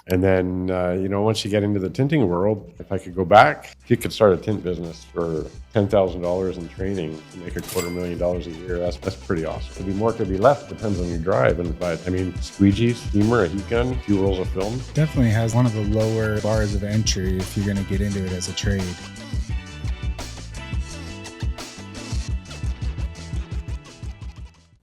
And then, once you get into the tinting world, if I could go back, if you could start a tint business for $10,000 in training to make $250,000 a year, that's pretty awesome. Could be more, could be less, depends on your drive. But squeegees, steamer, a heat gun, 2 rolls of film. Definitely has one of the lower bars of entry if you're going to get into it as a trade.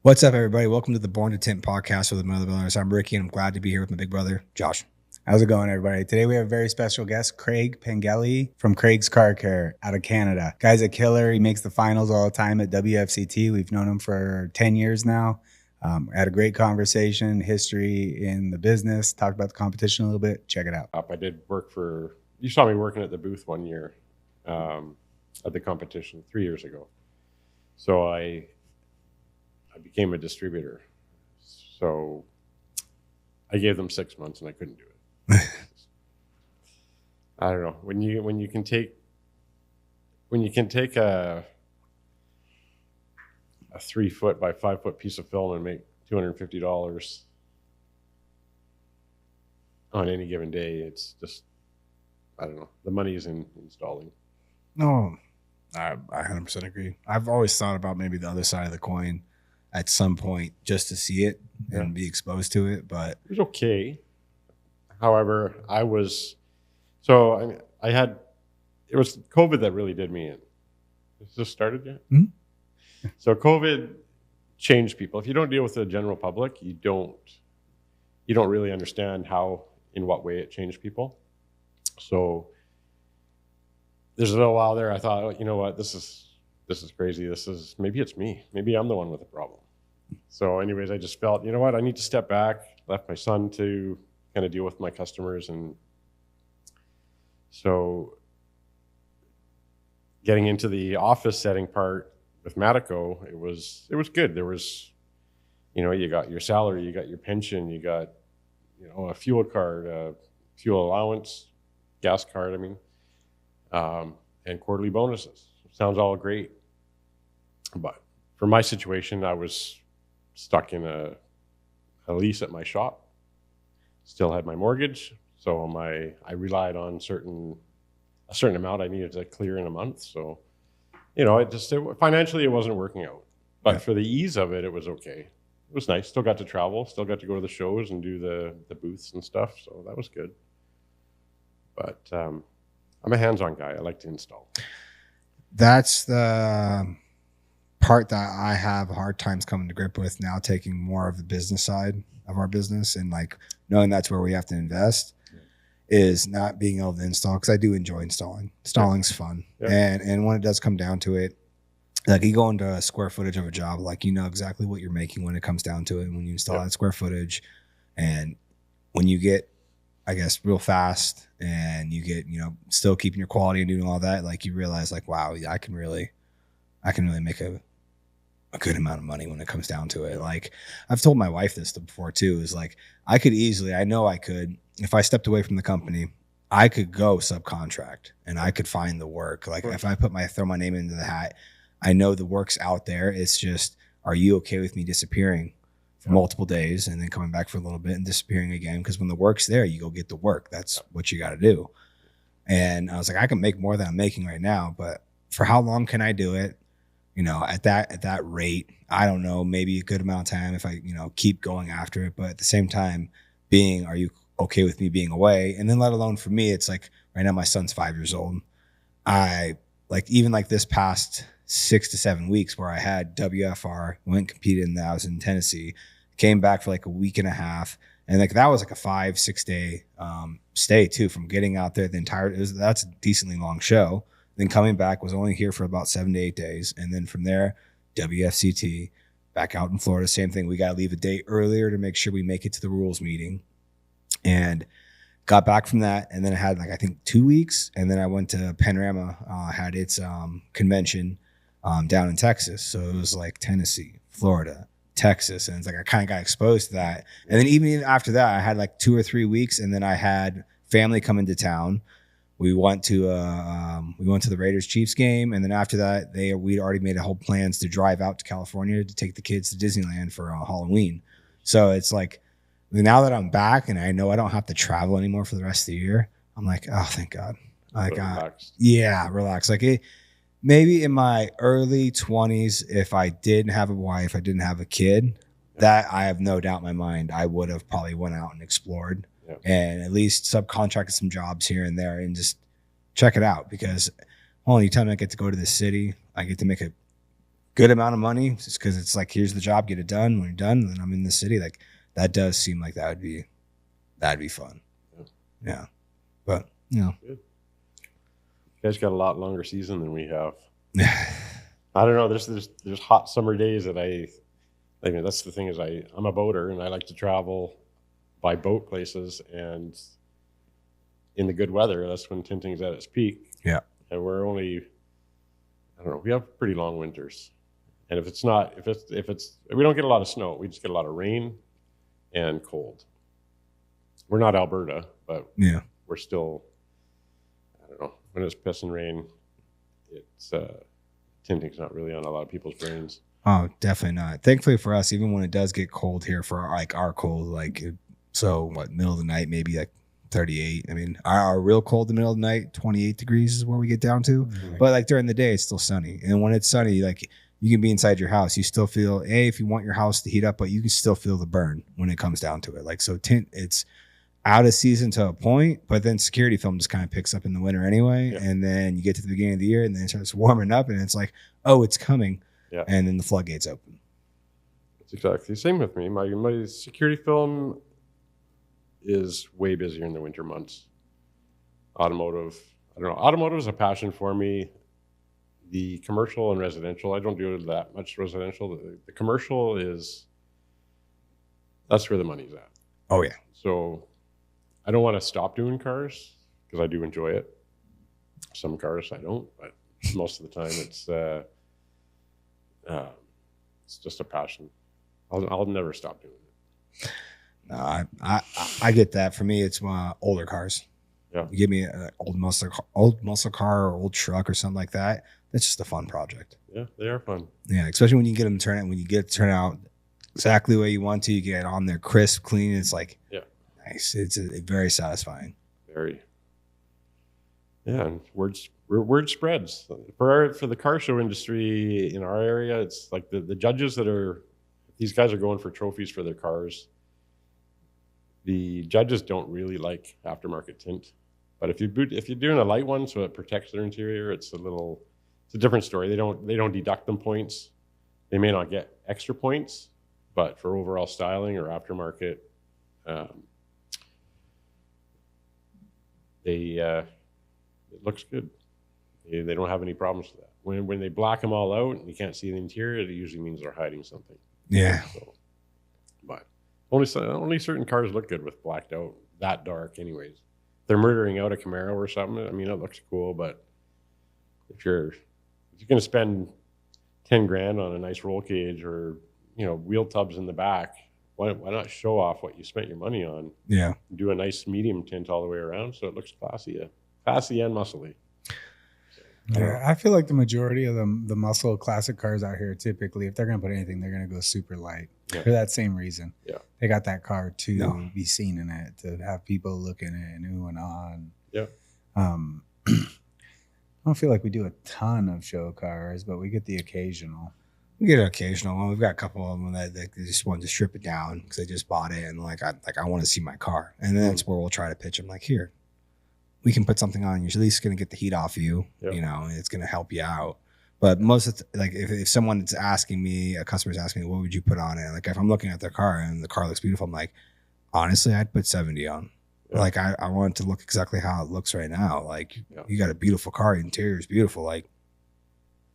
What's up, everybody? Welcome to the Born to Tint podcast with the Mother Brothers. I'm Ricky, and I'm glad to be here with my big brother, Josh. How's it going, everybody? Today we have a very special guest, Craig Pengelly from Craig's Car Care out of Canada. Guy's a killer. He makes the finals all the time at WFCT. We've known him for 10 years now. Had a great conversation, history in the business, talked about the competition a little bit. Check it out. I did work you saw me working at the booth one year at the competition 3 years ago. So I became a distributor. So I gave them 6 months and I couldn't do it. I don't know. When you can take a 3 foot by 5 foot piece of film and make $250 on any given day, it's just, I don't know. The money is in installing. No, I 100% agree. I've always thought about maybe the other side of the coin at some point just to see it and be exposed to it, but it was okay. However, it was COVID that really did me in. Has this started yet? Mm-hmm. So COVID changed people. If you don't deal with the general public, you don't really understand in what way it changed people. So there's a little while there I thought, oh, you know what, this is crazy. Maybe it's me. Maybe I'm the one with the problem. So anyways, I just felt, you know what, I need to step back, left my son to kind of deal with my customers. And so getting into the office setting part with Matico, it was good. There was, you got your salary, you got your pension, you got, a fuel card, fuel allowance, gas card, and quarterly bonuses. Sounds all great. But for my situation, I was stuck in a lease at my shop. Still had my mortgage, so I relied on a certain amount I needed to clear in a month. So, financially it wasn't working out. But for the ease of it, it was okay. It was nice. Still got to travel. Still got to go to the shows and do the booths and stuff. So that was good. But I'm a hands-on guy. I like to install. That's the part that I have hard times coming to grip with now, taking more of the business side of our business and knowing that's where we have to invest is not being able to install, because I do enjoy installing. Installing's fun. And when it does come down to it, you go into a square footage of a job, exactly what you're making when it comes down to it when you install that square footage. And when you get, I guess, real fast and you get, still keeping your quality and doing all that, you realize wow, I can really make a good amount of money when it comes down to it. I've told my wife this before too, is I know I could, if I stepped away from the company, I could go subcontract and I could find the work. If I throw my name into the hat, I know the work's out there. It's just, are you okay with me disappearing for multiple days and then coming back for a little bit and disappearing again? Because when the work's there, you go get the work. That's what you got to do. And I was I can make more than I'm making right now, but for how long can I do it? At that rate, I don't know, maybe a good amount of time if I, keep going after it. But at the same time, are you okay with me being away? And then let alone for me, it's right now my son's 5 years old. I even this past 6 to 7 weeks where I had WFR, went and competed and I was in Tennessee, came back for a week and a half. And that was a 5-6 day stay too, from getting out there that's a decently long show. Then coming back, was only here for about 7 to 8 days. And then from there, WFCT, back out in Florida, same thing. We got to leave a day earlier to make sure we make it to the rules meeting. And got back from that. And then I had I think 2 weeks. And then I went to Panorama, had its convention down in Texas. So it was Tennessee, Florida, Texas. And it's I kind of got exposed to that. And then even after that, I had 2 or 3 weeks. And then I had family come into town. We went to the Raiders Chiefs game, and then after that, we'd already made a whole plans to drive out to California to take the kids to Disneyland for Halloween. So it's Now that I'm back and I know I don't have to travel anymore for the rest of the year, I'm like, oh, thank God. Like, relax. Like maybe in my early 20s, if I didn't have a wife, I didn't have a kid, that I have no doubt in my mind, I would have probably went out and explored and at least subcontracted some jobs here and there and just check it out. Because anytime I get to go to the city, I get to make a good amount of money just because it's like, here's the job, get it done. When you're done, then I'm in the city. Like that does seem like that'd be fun. Yeah. But Good. You guys got a lot longer season than we have. I don't know. There's hot summer days that I mean, that's the thing is I'm a boater and I like to travel by boat places, and in the good weather, that's when tinting's at its peak. Yeah. And we're only, I don't know, we have pretty long winters. And if we don't get a lot of snow, we just get a lot of rain and cold. We're not Alberta, but we're still, I don't know, when it's piss and rain, it's tinting's not really on a lot of people's brains. Oh, definitely not. Thankfully for us, even when it does get cold here for our cold, like, so what, middle of the night, maybe like 38. I mean, our real cold in the middle of the night, 28 degrees is where we get down to. Mm-hmm. But like during the day, it's still sunny. And when it's sunny, like you can be inside your house. You still feel, if you want your house to heat up, but you can still feel the burn when it comes down to it. Like, so tint, it's out of season to a point, but then security film just kind of picks up in the winter anyway. Yeah. And then you get to the beginning of the year and then it starts warming up and it's like, oh, it's coming. Yeah. And then the floodgates open. It's exactly the same with me. My security film is way busier in the winter months. Automotive, I don't know. Automotive is a passion for me. The commercial and residential, I don't do that much residential. The commercial that's where the money's at. Oh, yeah. So I don't want to stop doing cars because I do enjoy it. Some cars I don't, but most of the time it's just a passion. I'll never stop doing it. No, I get that. For me, it's older cars. Yeah. You give me an old muscle car or old truck or something like that. It's just a fun project. Yeah, they are fun. Yeah, especially when you get them when you get it to turn out exactly the way you want to. You get it on there crisp, clean. It's like nice. It's very satisfying. Very. Yeah, and word spreads for the car show industry in our area. It's like the judges these guys are going for trophies for their cars. The judges don't really like aftermarket tint, but if you're doing a light one so it protects their interior, it's a different story. They don't deduct them points. They may not get extra points, but for overall styling or aftermarket, it looks good. They don't have any problems with that. When they black them all out and you can't see the interior, it usually means they're hiding something. Yeah. So, but only certain cars look good with blacked out that dark anyways. They're murdering out a Camaro or something. I mean, it looks cool, but if you're going to spend 10 grand on a nice roll cage or, wheel tubs in the back, why not show off what you spent your money on? Yeah. Do a nice medium tint all the way around so it looks classy and muscly. Yeah, I feel like the majority of the muscle classic cars out here, typically, if they're going to put anything, they're going to go super light for that same reason. Yeah. They got that car to be seen in it, to have people looking at it and ooh and ah. Yeah. I don't feel like we do a ton of show cars, but we get the occasional. We get an occasional one. We've got a couple of them that they just wanted to strip it down because they just bought it and I want to see my car. And then that's where we'll try to pitch them like, here, we can put something on. You're at least going to get the heat off you, and it's going to help you out. But most of if someone's asking me, a customer's asking me, what would you put on it? Like if I'm looking at their car and the car looks beautiful, I'm like, honestly, I'd put 70 on. Yeah. Like I want it to look exactly how it looks right now. Like you got a beautiful car, the interior is beautiful. Like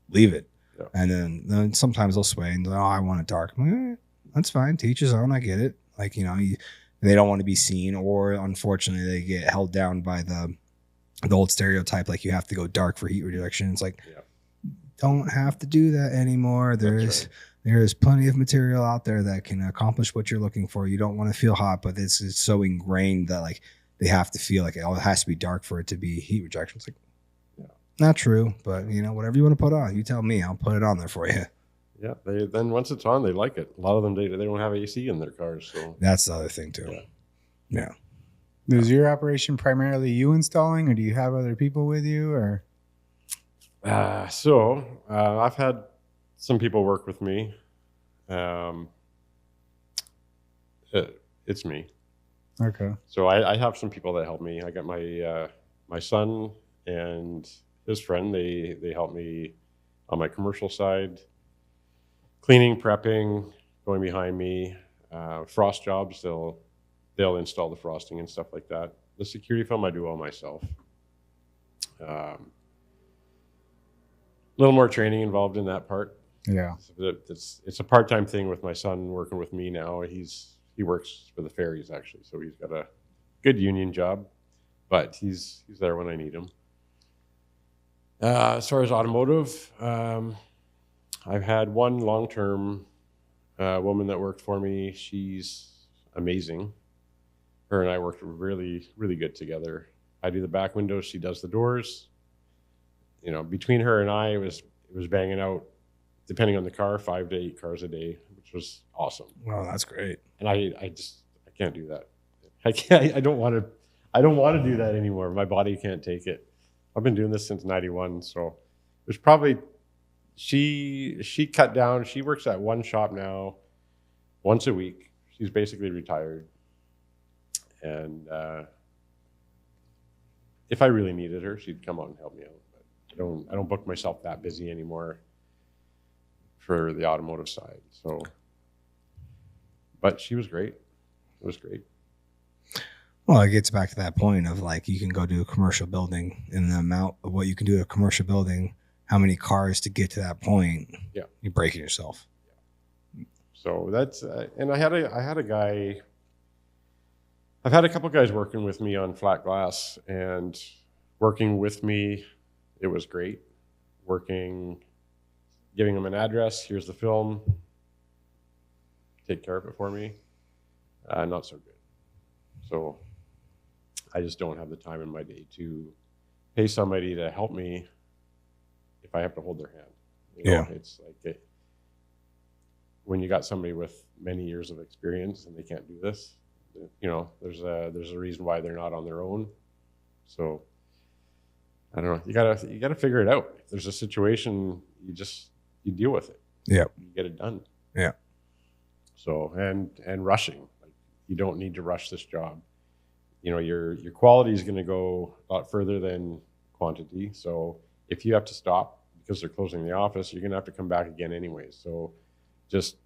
leave it. Yeah. And then sometimes they'll sway and I want it dark. I'm like, that's fine. To each his own. I get it. Like, they don't want to be seen, or unfortunately they get held down by the old stereotype. Like you have to go dark for heat reduction. It's like, don't have to do that anymore. There's plenty of material out there that can accomplish what you're looking for. You don't want to feel hot, but it's so ingrained that like they have to feel like it has to be dark for it to be heat rejection. It's like, not true, but whatever you want to put on, you tell me, I'll put it on there for you. Yeah, then once it's on, they like it. A lot of them they don't have AC in their cars, so That's the other thing too. Yeah. Is your operation primarily you installing, or do you have other people with you, or? I've had some people work with me. It's me. Okay. So I have some people that help me. I got my son and his friend. They help me on my commercial side, cleaning, prepping, going behind me. Frost jobs, they'll install the frosting and stuff like that. The security film I do all myself. A little more training involved in that part. Yeah. It's a part-time thing with my son working with me now. He works for the ferries actually, so he's got a good union job, but he's there when I need him. As far as automotive, I've had one long-term woman that worked for me. She's amazing. Her and I worked really, really good together. I do the back windows, she does the doors. You know, between her and I, it was banging out, depending on the car, 5 to 8 cars a day, which was awesome. Wow, that's great. And I can't do that. I don't want to do that anymore. My body can't take it. I've been doing this since 91, so there's probably she cut down. She works at one shop now once a week. She's basically retired. And if I really needed her, she'd come out and help me out. But I don't book myself that busy anymore for the automotive side. So, but she was great. It was great. Well, it gets back to that point of like you can go to a commercial building, and the amount of what you can do at a commercial building, how many cars to get to that point. Yeah, you're breaking yourself. Yeah. So that's and I had a guy. I've had a couple guys working with me on flat glass, and working with me, it was great. Giving them an address, here's the film, take care of it for me. Not so good. So I just don't have the time in my day to pay somebody to help me if I have to hold their hand. You know, it's like when you got somebody with many years of experience and they can't do this, you know, there's a reason why they're not on their own. So I don't know. You gotta figure it out. If there's a situation, you deal with it. Yeah. You get it done. Yeah. So and rushing. Like, you don't need to rush this job. You know, your quality is going to go a lot further than quantity. So if you have to stop because they're closing the office, you're going to have to come back again anyway. So just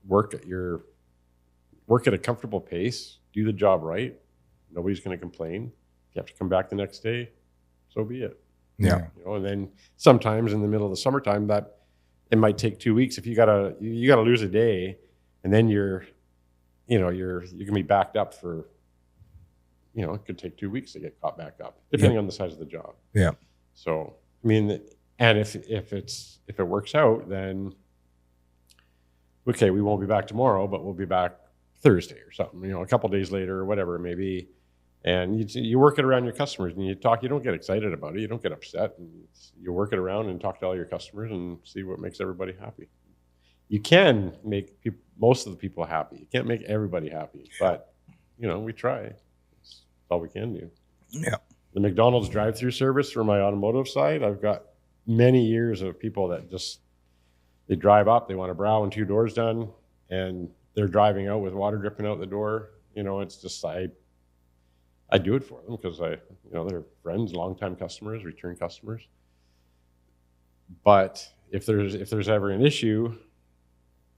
work at a comfortable pace. Do the job right. Nobody's going to complain. If you have to come back the next day, so be it. Yeah. You know, and then sometimes in the middle of the summertime, that it might take 2 weeks. If you gotta lose a day, and then you're gonna be backed up for, you know, it could take 2 weeks to get caught back up, depending on the size of the job. Yeah. So I mean, and if it works out, then okay, we won't be back tomorrow, but we'll be back Thursday or something. You know, a couple days later or whatever it may be. And you work it around your customers, and you don't get excited about it. You don't get upset. And you work it around and talk to all your customers and see what makes everybody happy. You can make most of the people happy. You can't make everybody happy, but, you know, we try. That's all we can do. Yeah. The McDonald's drive-through service for my automotive side, I've got many years of people that they drive up, they want a brow and 2 doors done, and they're driving out with water dripping out the door. You know, it's just I do it for them because they're friends, longtime customers, return customers. But if there's ever an issue,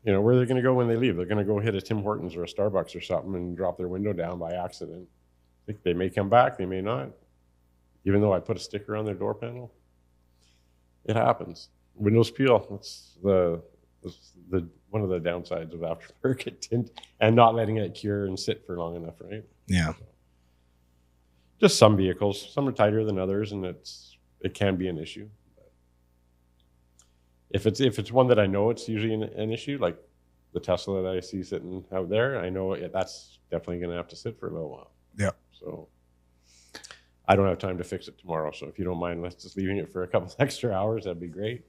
you know, where they're going to go when they leave? They're going to go hit a Tim Hortons or a Starbucks or something and drop their window down by accident. They may come back, they may not. Even though I put a sticker on their door panel, it happens. Windows peel. That's the one of the downsides of aftermarket tint, and not letting it cure and sit for long enough, right? Yeah. So, just some vehicles. Some are tighter than others, and it can be an issue. But if it's one that I know it's usually an issue, like the Tesla that I see sitting out there, I know that's definitely going to have to sit for a little while. Yeah. So I don't have time to fix it tomorrow. So if you don't mind, let's just leaving it for a couple extra hours. That'd be great.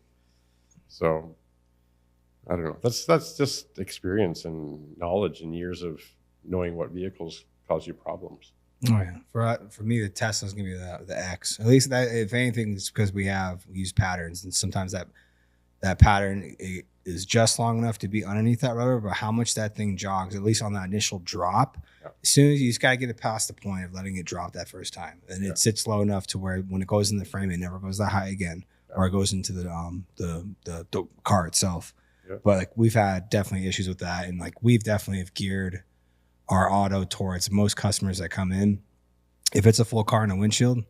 So I don't know. That's just experience and knowledge and years of knowing what vehicles cause you problems. Oh yeah, for me, the Tesla's gonna be the X. At least that, if anything, it's because we use patterns, and sometimes that pattern is just long enough to be underneath that rubber, but how much that thing jogs, at least on that initial drop, as soon as you just gotta get it past the point of letting it drop that first time, and it sits low enough to where when it goes in the frame, it never goes that high again, or it goes into the car itself. But like we've had definitely issues with that, and like we've definitely have geared our auto towards most customers that come in. If it's a full car and a windshield,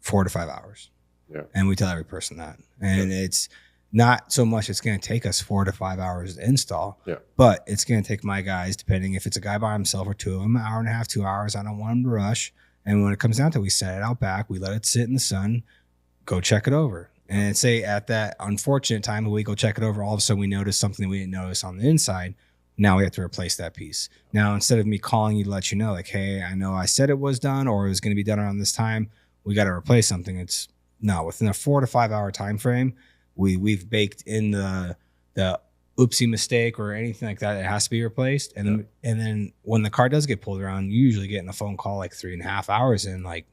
4 to 5 hours. Yeah. And we tell every person that. And it's not so much it's going to take us 4 to 5 hours to install, but it's going to take my guys, depending if it's a guy by himself or two of them, an hour and a half, 2 hours. I don't want them to rush. And when it comes down to it, we set it out back, we let it sit in the sun, go check it over. And say at that unfortunate time, we go check it over, all of a sudden we notice something we didn't notice on the inside. Now we have to replace that piece. Now, instead of me calling you to let you know, like, hey, I know I said it was done or it was going to be done around this time, we got to replace something. It's no, within a 4 to 5 hour time frame, we've baked in the oopsie mistake or anything like that. It has to be replaced. And then when the car does get pulled around, you usually getting a phone call like 3.5 hours in, like,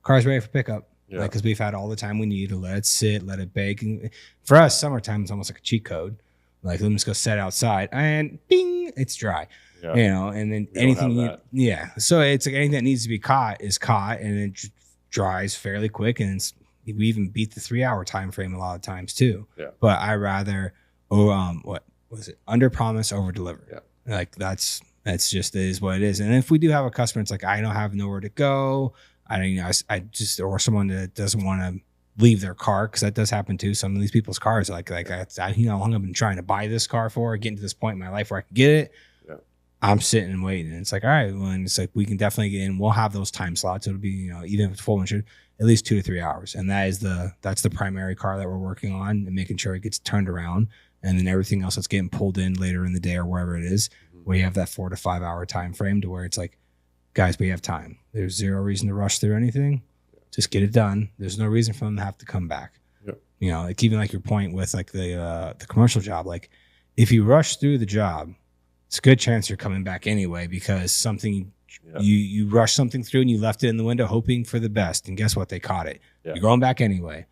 car's ready for pickup. Like, because we've had all the time we need to let it sit, let it bake. And for us, summertime is almost like a cheat code. Like, let me just go set outside and bing, it's dry. You know, and then anything, so it's like anything that needs to be caught is caught, and it dries fairly quick. And we even beat the 3 hour time frame a lot of times too. But I rather, what was it? Under promise, over deliver. Like that's just is what it is. And if we do have a customer, it's like, I don't have nowhere to go. I just, or someone that doesn't want to leave their car, because that does happen too. Some of these people's cars, like how long I've been trying to buy this car for, getting to this point in my life where I can get it. I'm sitting and waiting. And it's like, all right, well, and it's like, we can definitely get in. We'll have those time slots. It'll be, even if it's full insured, at least 2 to 3 hours. And that's the primary car that we're working on, and making sure it gets turned around. And then everything else that's getting pulled in later in the day or wherever it is, we have that 4 to 5 hour time frame to where it's like, guys, we have time. There's zero reason to rush through anything. Just get it done. There's no reason for them to have to come back. Like even like your point with like the commercial job, like if you rush through the job, it's a good chance you're coming back anyway, because something you rushed something through and you left it in the window hoping for the best, and guess what? They caught it. You're going back anyway.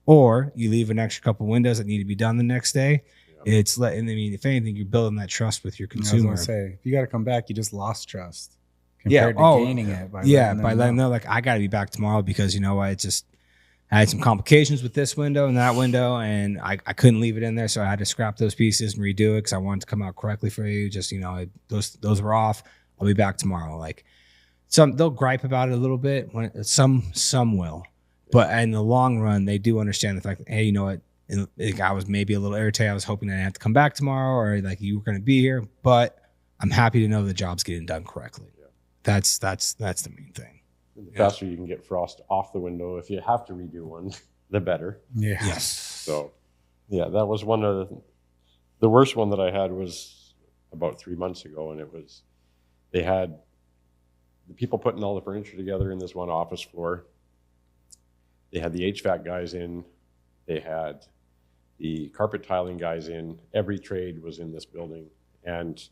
Or you leave an extra couple windows that need to be done the next day. It's if anything, you're building that trust with your consumer. I was gonna say, if you got to come back, you just lost trust. Compared to gaining it by letting them know, like, I got to be back tomorrow because, you know what, I had some complications with this window and that window, and I couldn't leave it in there, so I had to scrap those pieces and redo it because I wanted to come out correctly for you. Just, those were off. I'll be back tomorrow. Like, they'll gripe about it a little bit. Some will, but in the long run, they do understand the fact that, hey, you know what, I was maybe a little irritated. I was hoping that I had to come back tomorrow, or like you were going to be here, but I'm happy to know the job's getting done correctly. That's the main thing. The faster you can get frost off the window, if you have to redo one, the better. Yes. So, that was one of the worst one that I had was about 3 months ago, and they had the people putting all the furniture together in this one office floor. They had the HVAC guys in. They had the carpet tiling guys in. Every trade was in this building, and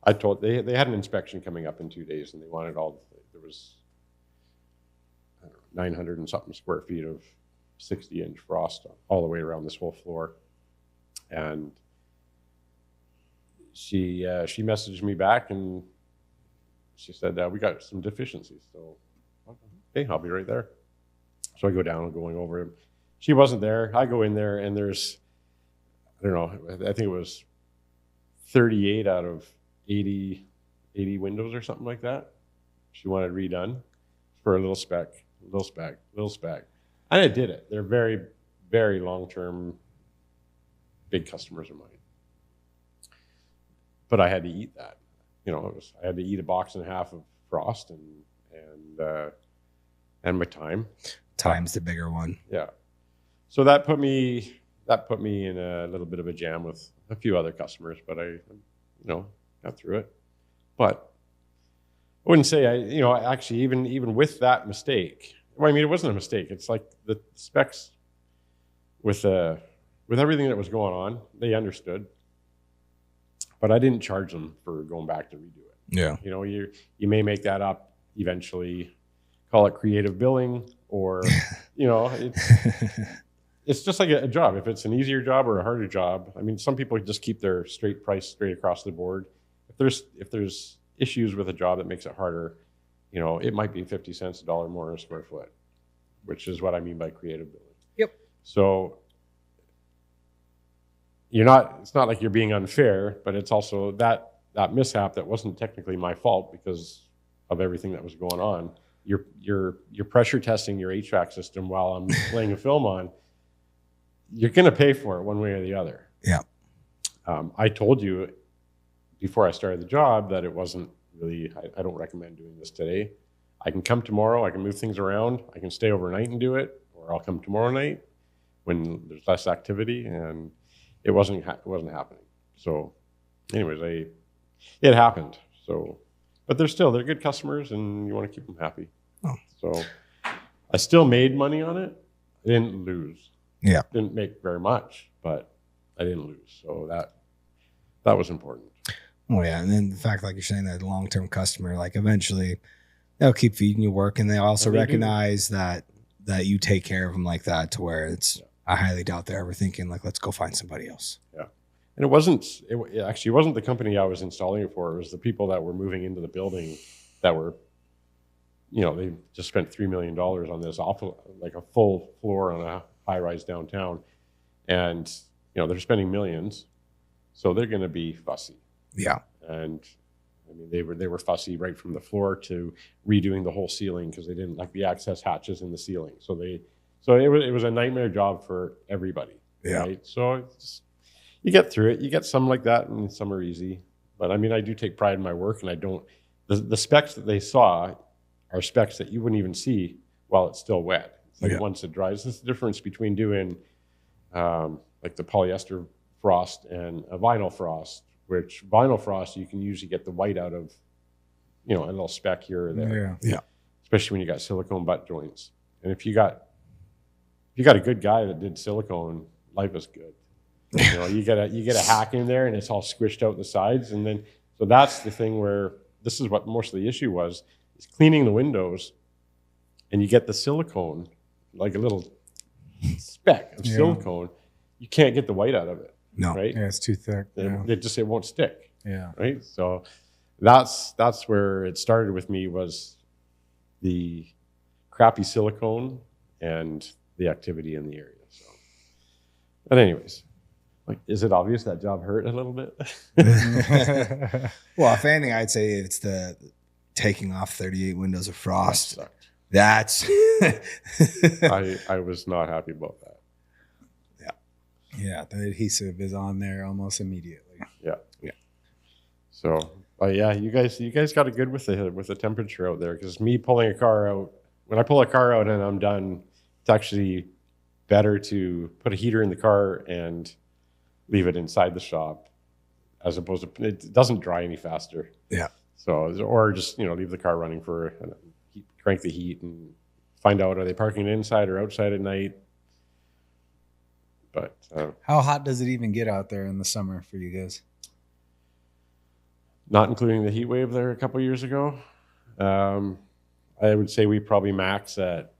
I told they had an inspection coming up in 2 days, and they wanted there was 900 and something square feet of 60-inch frost all the way around this whole floor. And she messaged me back, and she said, we got some deficiencies. So, okay, I'll be right there. So I go down and going over him. She wasn't there. I go in there, and there's, I don't know, I think it was 38 out of 80 windows or something like that. She wanted redone for a little spec. And I did it. They're very, very long-term big customers of mine. But I had to eat that. I had to eat a box and a half of frost and my time. Time's the bigger one. Yeah. So that put me in a little bit of a jam with a few other customers, but I got through it. But I wouldn't say actually even with that mistake, it wasn't a mistake. It's like the specs with with everything that was going on, they understood. But I didn't charge them for going back to redo it. Yeah. You know, you may make that up eventually, call it creative billing, or, you know, it's just like a job. If it's an easier job or a harder job, I mean, some people just keep their straight price straight across the board. If there's issues with a job that makes it harder, you know, it might be 50 cents, $1 more a square foot, which is what I mean by creative billing. Yep. So it's not like you're being unfair, but it's also that mishap that wasn't technically my fault because of everything that was going on. You're pressure testing your HVAC system while I'm laying a film on. You're going to pay for it one way or the other. Yeah. I told you before I started the job that it wasn't really, I don't recommend doing this today. I can come tomorrow, I can move things around, I can stay overnight and do it, or I'll come tomorrow night when there's less activity, and it wasn't happening. So anyways, it happened. So, but they're good customers and you want to keep them happy. Oh. So I still made money on it. I didn't lose. Yeah. Didn't make very much, but I didn't lose. So that was important. Oh yeah. And then the fact, like you're saying, that long-term customer, like eventually they'll keep feeding you work, and they also recognize that you take care of them like that, to where it's, I highly doubt they're ever thinking like, let's go find somebody else. Yeah. And it actually wasn't the company I was installing it for. It was the people that were moving into the building that were, you know, they just spent $3 million on this like a full floor on a high rise downtown. And, you know, they're spending millions. So they're going to be fussy. Yeah. And I mean, they were fussy right from the floor to redoing the whole ceiling because they didn't like the access hatches in the ceiling. So it was a nightmare job for everybody. Yeah. Right? So you get through it. You get some like that, and some are easy. But I mean, I do take pride in my work, and I don't. The specs that they saw are specs that you wouldn't even see while it's still wet. It's like once it dries. This is the difference between doing like the polyester frost and a vinyl frost. Which vinyl frost you can usually get the white out of, you know, a little speck here or there. Yeah. Especially when you got silicone butt joints. And if you got a good guy that did silicone, life is good. You know, you get a hack in there and it's all squished out the sides, and then so that's the thing where this is what most of the issue was, is cleaning the windows, and you get the silicone, like a little speck of silicone, you can't get the white out of it. No. Right? Yeah, it's too thick. It won't stick. Yeah. Right. So that's where it started with me, was the crappy silicone and the activity in the area. So, but anyways, like, is it obvious that job hurt a little bit? Well, if anything, I'd say it's the taking off 38 windows of frost. That sucked. That's I was not happy about that. Yeah, the adhesive is on there almost immediately. Yeah. So, you guys got it good with the temperature out there, because me pulling a car out, when I pull a car out and I'm done, it's actually better to put a heater in the car and leave it inside the shop, as opposed to, it doesn't dry any faster. Yeah. So, or just, you know, leave the car running for crank the heat and find out, are they parking inside or outside at night? But how hot does it even get out there in the summer for you guys? Not including the heat wave there a couple years ago, I would say we probably max at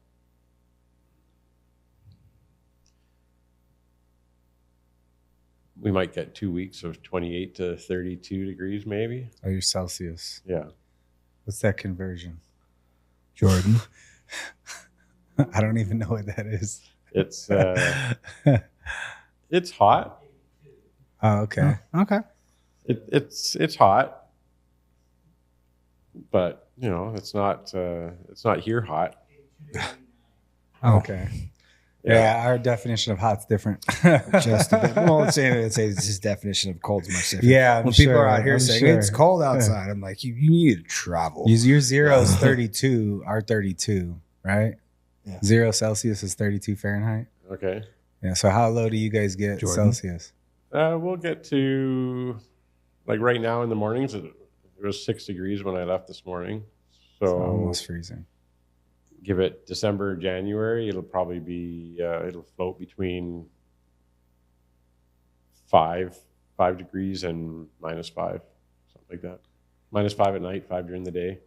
we might get 2 weeks of 28 to 32 degrees maybe. Oh, you're Celsius. Yeah. What's that conversion? Jordan. I don't even know what that is. It's it's hot. Oh, okay. Okay. It's hot, but you know, it's not here hot. Oh. Okay. Yeah, our definition of hot's different. Just a bit. Well, let's say his definition of cold's much different. Yeah, when people are out here saying it's cold outside, I'm like, you need to travel. Your 0 is 32, our 32, right? Yeah. 0 Celsius is 32 Fahrenheit. Okay. Yeah. So how low do you guys get Celsius? We'll get to, like right now in the mornings, it was 6 degrees when I left this morning. So almost freezing. Give it December, January, it'll probably be, it'll float between 5 degrees and -5, something like that. -5 at night, 5 during the day.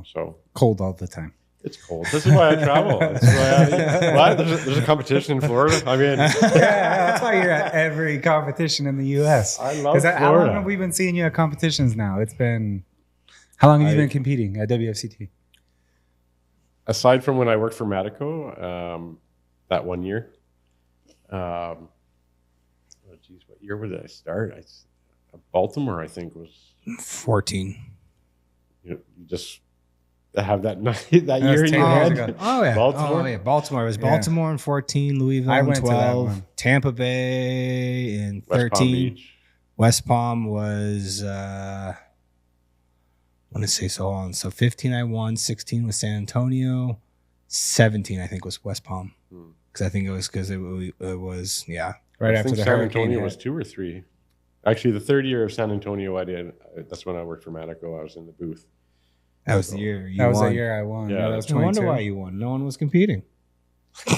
So cold all the time. It's cold. This is why I travel. There's a competition in Florida. I mean, that's why you're at every competition in the U.S. I love Florida. How long have we been seeing you at competitions now? How long have you been competing at WFCT? Aside from when I worked for Matico, that 1 year. What year did I start? Baltimore, I think, was 14. You just have that night, that year in your head. Oh yeah, Baltimore. Oh yeah, Baltimore. It was Baltimore in 14, Louisville in 12, Tampa Bay in 13. West Palm was I want to say so on. So 15 I won, 16 was San Antonio, 17 I think was West Palm. Because I think it was right after the San Antonio was 2 or 3. Actually, the third year of San Antonio, that's when I worked for Matico. I was in the booth. That was the year you won. That was the year I won. Yeah, that was 22. No wonder why you won. No one was competing. Oh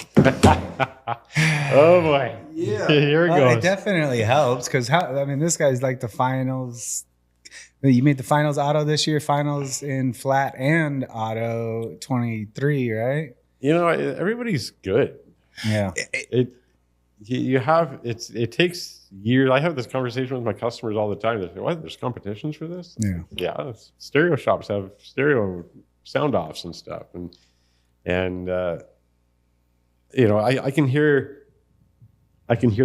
boy. Yeah. Here it goes. It definitely helps because this guy's like the finals. You made the finals auto this year, finals in flat and auto 23, right? Everybody's good. Yeah. It takes years. I have this conversation with my customers all the time. They say, "What? There's competitions for this?" Yeah. Stereo shops have stereo sound offs and stuff, and I can hear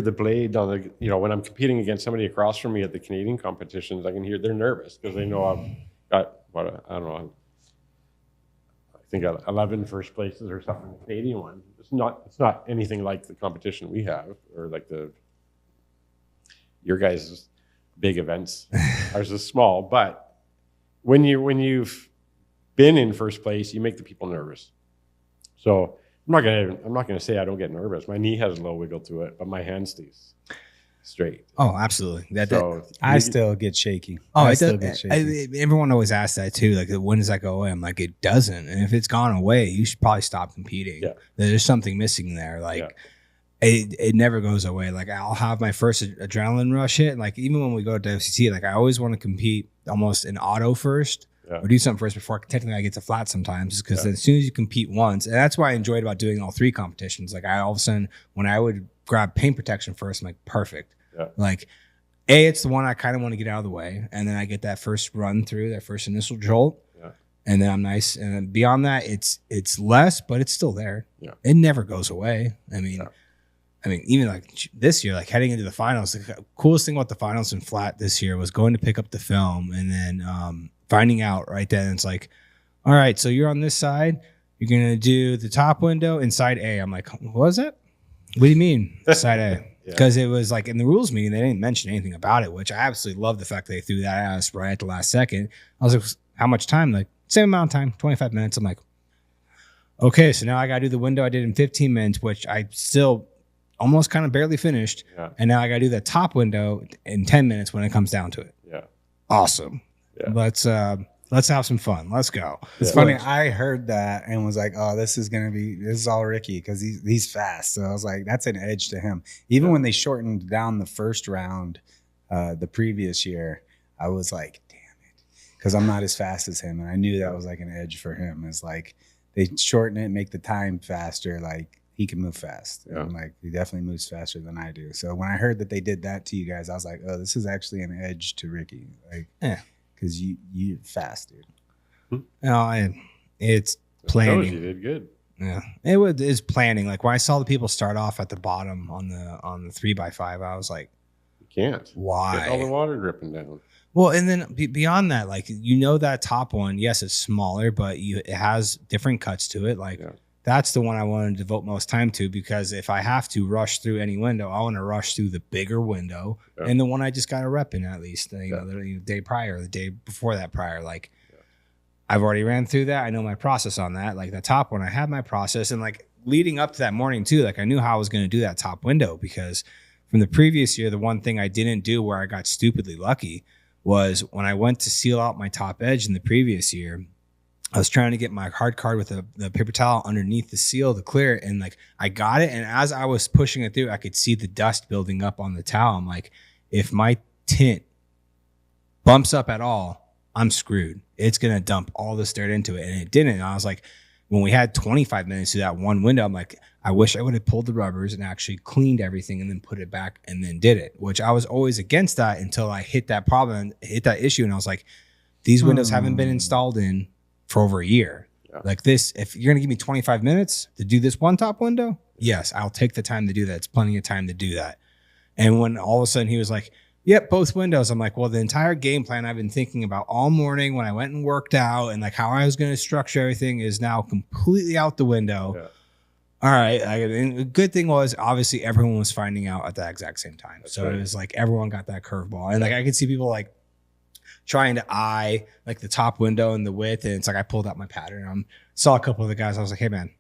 the blade on the when I'm competing against somebody across from me at the Canadian competitions. I can hear they're nervous because they know I've got I don't know. I think 11 first places or something in the Canadian one. It's not anything like the competition we have or like your guys' big events. Ours is small, but when you've been in first place, you make the people nervous. So I'm not gonna say I don't get nervous. My knee has a little wiggle to it, but my hand stays straight. Oh, absolutely. I still get shaky. Oh, I still get shaky. Everyone always asks that too. Like, when does that go away? I'm like, it doesn't. And if it's gone away, you should probably stop competing. Yeah. There's something missing there. Like, it never goes away. Like, I'll have my first adrenaline rush hit. Like, even when we go to WFCT, like, I always want to compete almost in auto first. Or do something first before technically I get to flat sometimes, because as soon as you compete once, and that's what I enjoyed about doing all 3 competitions. Like, all of a sudden, when I would grab paint protection first, I'm like, perfect. Yeah. Like, it's the one I kind of want to get out of the way, and then I get that first run through, that first initial jolt, and then I'm nice. And then beyond that, it's less, but it's still there. Yeah. It never goes away. I mean, even like this year, like heading into the finals, the coolest thing about the finals in flat this year was going to pick up the film and then finding out right then. It's like, all right, so you're on this side. You're going to do the top window inside A. I'm like, what was it? What do you mean side A? Because it was like in the rules meeting, they didn't mention anything about it, which I absolutely love the fact that they threw that at us right at the last second. I was like, how much time? Like, same amount of time, 25 minutes. I'm like, okay, so now I got to do the window I did in 15 minutes, which I still almost kind of barely finished. Yeah. And now I got to do the top window in 10 minutes when it comes down to it. Yeah. Awesome. Yeah. Let's have some fun. Let's go. It's funny. I heard that and was like, oh, this is all Ricky because he's fast. So I was like, that's an edge to him. Even when they shortened down the first round the previous year, I was like, damn it. Because I'm not as fast as him. And I knew that was like an edge for him. It's like they shorten it, make the time faster. Like, he can move fast. Yeah. And like, he definitely moves faster than I do. So when I heard that they did that to you guys, I was like, oh, this is actually an edge to Ricky. Like, because you're fast, dude. No, it's planning. You did good. Yeah, it's planning. Like, when I saw the people start off at the bottom on the 3x5, I was like, you can't. Why? Get all the water dripping down. Well, and then beyond that, like, that top one, yes, it's smaller, but it has different cuts to it. Like, that's the one I want to devote most time to, because if I have to rush through any window, I want to rush through the bigger window and the one I just got a rep in at least. The day prior, the day before that prior. Like, I've already ran through that. I know my process on that. Like, the top one, I had my process, and like leading up to that morning too, like I knew how I was going to do that top window, because from the previous year, the one thing I didn't do where I got stupidly lucky was when I went to seal out my top edge in the previous year, I was trying to get my hard card with the paper towel underneath the seal to clear it. And like, I got it. And as I was pushing it through, I could see the dust building up on the towel. I'm like, if my tint bumps up at all, I'm screwed. It's going to dump all this dirt into it. And it didn't. And I was like, when we had 25 minutes to that one window, I'm like, I wish I would have pulled the rubbers and actually cleaned everything and then put it back and then did it, which I was always against that until I hit that problem, hit that issue. And I was like, these windows haven't been installed in for over a year. Yeah. Like this, if you're gonna give me 25 minutes to do this one top window, yes, I'll take the time to do that. It's plenty of time to do that. And when all of a sudden he was like, yep, both windows. I'm like, well, the entire game plan I've been thinking about all morning when I went and worked out and like how I was going to structure everything is now completely out the window. Yeah. All right. And the good thing was obviously everyone was finding out at the exact same time. That's so right. It was like everyone got that curveball. And like I could see people like trying to eye like the top window and the width. And it's like I pulled out my pattern. I saw a couple of the guys. I was like, hey, man,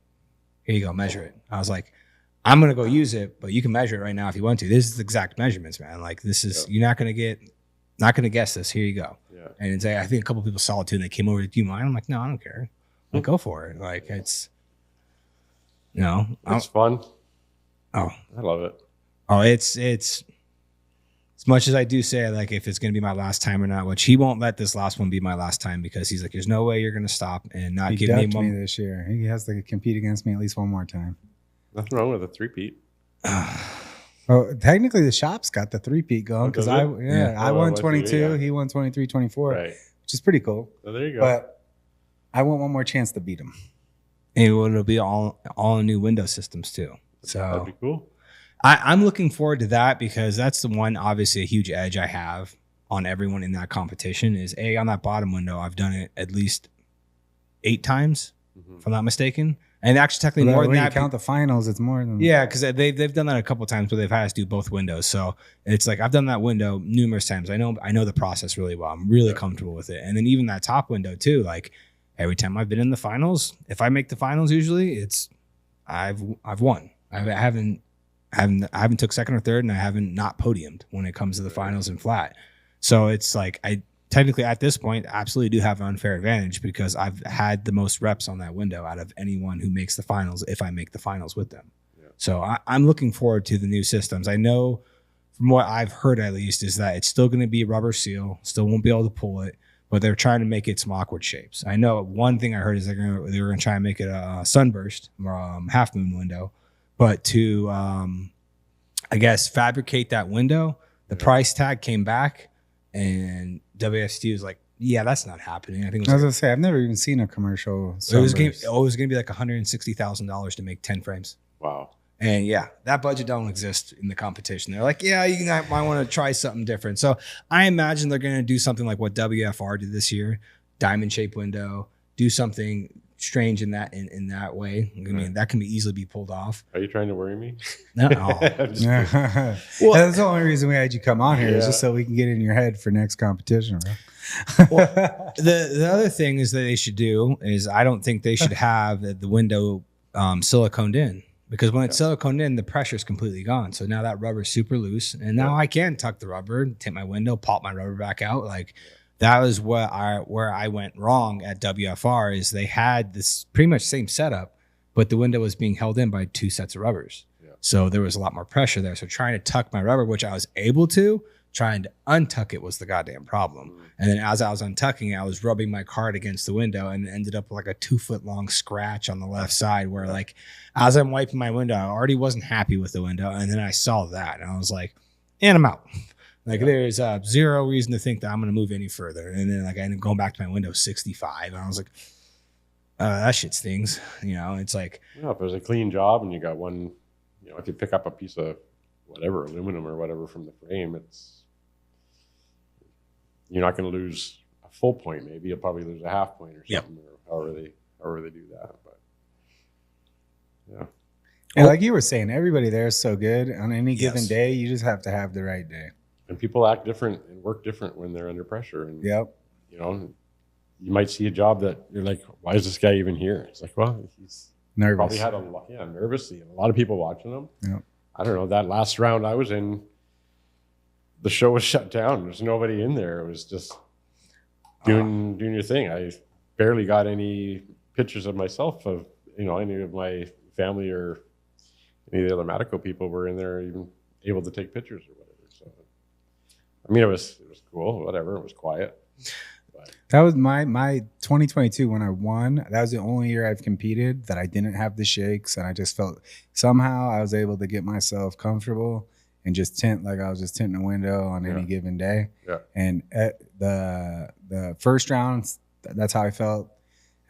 here you go. Measure it. I was like, I'm going to go use it, but you can measure it right now if you want to. This is the exact measurements, man. Like this is, you're not going to guess this. Here you go. Yeah. And it's, I think a couple of people saw it too and they came over to, do you mind? I'm like, no, I don't care. Like, go for it. Like it's, you know. It's fun. Oh. I love it. Oh, it's as much as I do say, like, if it's going to be my last time or not, which he won't let this last one be my last time because he's like, there's no way you're going to stop and not give me one. Me this year. He has to compete against me at least one more time. Nothing wrong with a three-peat. Well, technically the shop's got the three-peat going because I won 22, he won 23, 24, right. Which is pretty cool. So there you go. But I want one more chance to beat him. And it'll be all new window systems too. So that'd be cool. I'm looking forward to that because that's the one, obviously a huge edge I have on everyone in that competition is on that bottom window. I've done it at least 8 times, if I'm not mistaken. And actually, technically more than that. When you count the finals, it's more than. Yeah, because they've done that a couple of times, but they've had us do both windows. So it's like I've done that window numerous times. I know the process really well. I'm really comfortable with it. And then even that top window too. Like every time I've been in the finals, if I make the finals, usually it's I've won. I haven't took second or third, and I haven't not podiumed when it comes to the finals and flat. So it's like I technically at this point absolutely do have an unfair advantage because I've had the most reps on that window out of anyone who makes the finals if I make the finals with them. Yeah. So I'm looking forward to the new systems. I know from what I've heard at least is that it's still going to be rubber seal, still won't be able to pull it, but they're trying to make it some awkward shapes. I know one thing I heard is they were going to try and make it a sunburst or half moon window, but to I guess fabricate that window, the price tag came back and WFCT was like, yeah, that's not happening. I think I was gonna say I've never even seen a commercial. It was gonna be like $160,000 to make 10 frames. Wow. And yeah, that budget don't exist in the competition. They're like, yeah, you might want to try something different. So I imagine they're gonna do something like what WFR did this year, diamond shaped window, do something strange in that way. I mean, that can easily be pulled off. Are you trying to worry me? No. Well, that's the only reason we had you come on here is just so we can get in your head for next competition, right? Well, the other thing is that they should do is I don't think they should have the window siliconed in because when it's siliconed in, the pressure is completely gone. So now that rubber is super loose, and now I can tuck the rubber, tint my window, pop my rubber back out, like. That was where I went wrong at WFR is they had this pretty much same setup, but the window was being held in by 2 sets of rubbers. Yeah. So there was a lot more pressure there. So trying to tuck my rubber, which I was able to, trying to untuck it was the goddamn problem. Mm-hmm. And then as I was untucking it, I was rubbing my card against the window and it ended up with like a 2-foot long scratch on the left side where like as I'm wiping my window, I already wasn't happy with the window. And then I saw that and I was like, and I'm out. Like there's zero reason to think that I'm going to move any further. And then like I ended up going back to my window 65 and I was like, that shit stings. You know, it's like. If there's a clean job and you got one, if you pick up a piece of whatever, aluminum or whatever from the frame, you're not going to lose a full point. Maybe you'll probably lose a half point or something or however they do that. But yeah. And like you were saying, everybody there is so good on any given day. You just have to have the right day. And people act different and work different when they're under pressure. And, you might see a job that you're like, why is this guy even here? It's like, well, he's nervous. Probably had nervous. A lot of people watching him. Yep. I don't know. That last round I was in, the show was shut down. There's nobody in there. It was just doing your thing. I barely got any pictures of myself of, any of my family or any of the other Matico people were in there even able to take pictures or whatever. So, I mean, it was cool, whatever. It was quiet. But that was my 2022 when I won. That was the only year I've competed that I didn't have the shakes, and I just felt somehow I was able to get myself comfortable and just tint like I was just tinting a window on any given day. Yeah. And at the first round, that's how I felt.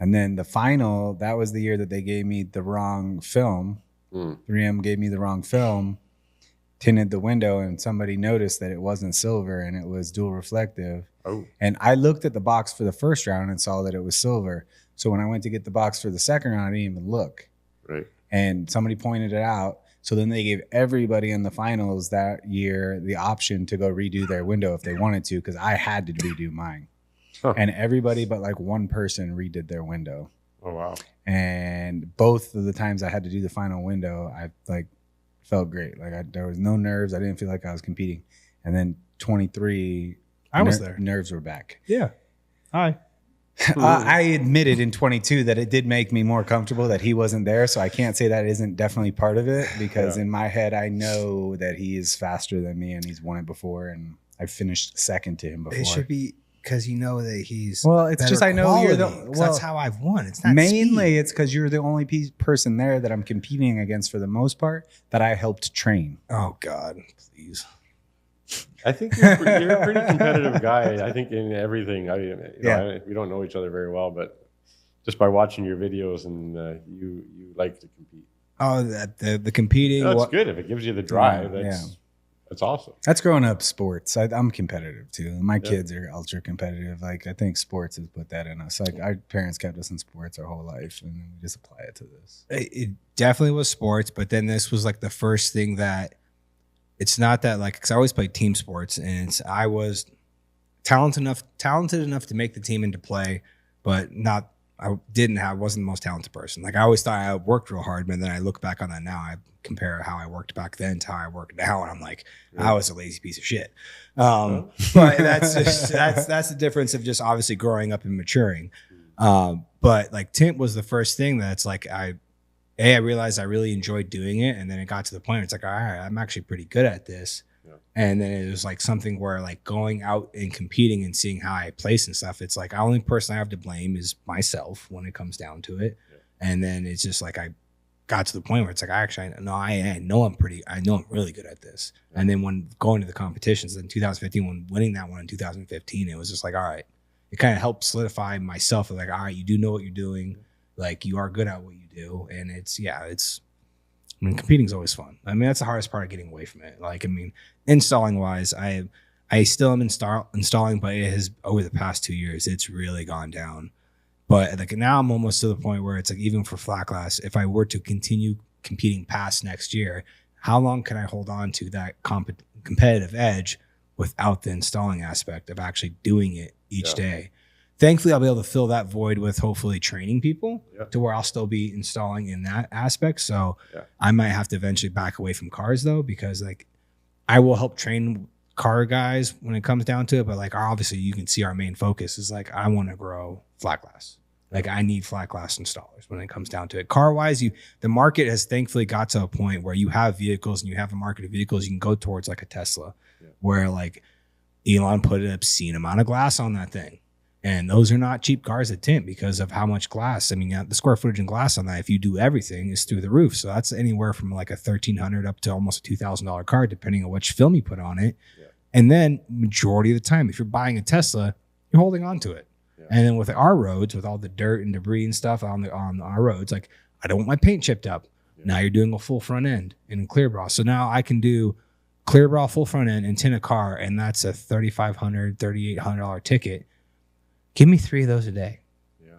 And then the final, that was the year that they gave me the wrong film. 3M gave me the wrong film, tinted the window, and somebody noticed that it wasn't silver and it was dual reflective. Oh. And I looked at the box for the first round and saw that it was silver. So when I went to get the box for the second round, I didn't even look. Right. And somebody pointed it out. So then they gave everybody in the finals that year the option to go redo their window if they wanted to, because I had to redo mine. Huh. And everybody but like one person redid their window. Oh, wow. And both of the times I had to do the final window, I like felt great. Like there was no nerves. I didn't feel like I was competing. And then 23, I was there. Nerves were back. Yeah. Hi. I admitted in 22 that it did make me more comfortable that he wasn't there. So I can't say that isn't definitely part of it, because in my head, I know that he is faster than me and he's won it before. And I finished second to him before. It should be because that he's it's just I know quality. you're the That's how I've won. It's not mainly speed. It's because you're the only person there that I'm competing against for the most part that I helped train. Oh God, please. I think you're a pretty competitive guy. I think in everything. I mean, we don't know each other very well, but just by watching your videos, and you like to compete. Oh, the competing. That's good. If it gives you the drive, that's awesome. That's growing up sports. I'm competitive too. My kids are ultra competitive. Like I think sports has put that in us. Like our parents kept us in sports our whole life, and we just apply it to this. It definitely was sports, but then this was like the first thing that. It's not that like, because I always played team sports, and I was talented enough to make the team into play, but wasn't the most talented person. Like I always thought I worked real hard, but then I look back on that now, I compare how I worked back then to how I work now, and I'm like, I was a lazy piece of shit. But that's the difference of just obviously growing up and maturing. But like tint was the first thing that's like I realized I really enjoyed doing it, and then it got to the point where it's like, all right, I'm actually pretty good at this. Yeah. And then it was like something where like going out and competing and seeing how I place and stuff, it's like the only person I have to blame is myself when it comes down to it. Yeah. And then it's just like I got to the point where it's like I know I'm really good at this. Yeah. And then when going to the competitions in 2015, when winning that one in 2015, it was just like, all right, it kind of helped solidify myself. Like, all right, you do know what you're doing. Like you are good at what you do, and I mean, competing is always fun. I mean, that's the hardest part of getting away from it. Like, I mean, installing wise, I still am installing, but it has over the past 2 years, it's really gone down. But like now, I'm almost to the point where it's like even for flat glass, if I were to continue competing past next year, how long can I hold on to that competitive edge without the installing aspect of actually doing it each day? Thankfully, I'll be able to fill that void with hopefully training people to where I'll still be installing in that aspect. So I might have to eventually back away from cars though, because like I will help train car guys when it comes down to it. But like obviously you can see our main focus is like I want to grow flat glass. Like I need flat glass installers when it comes down to it. Car wise, the market has thankfully got to a point where you have vehicles and you have a market of vehicles. You can go towards like a Tesla where like Elon put an obscene amount of glass on that thing. And those are not cheap cars to tint because of how much glass. I mean, the square footage in glass on that, if you do everything, is through the roof. So that's anywhere from like a $1,300 up to almost a $2,000 car, depending on which film you put on it. Yeah. And then majority of the time, if you're buying a Tesla, you're holding on to it. Yeah. And then with our roads, with all the dirt and debris and stuff on our roads, like I don't want my paint chipped up. Yeah. Now you're doing a full front end in clear bra. So now I can do clear bra, full front end, and tint a car, and that's a $3,500, $3,800 ticket. Give me 3 of those a day. Yeah.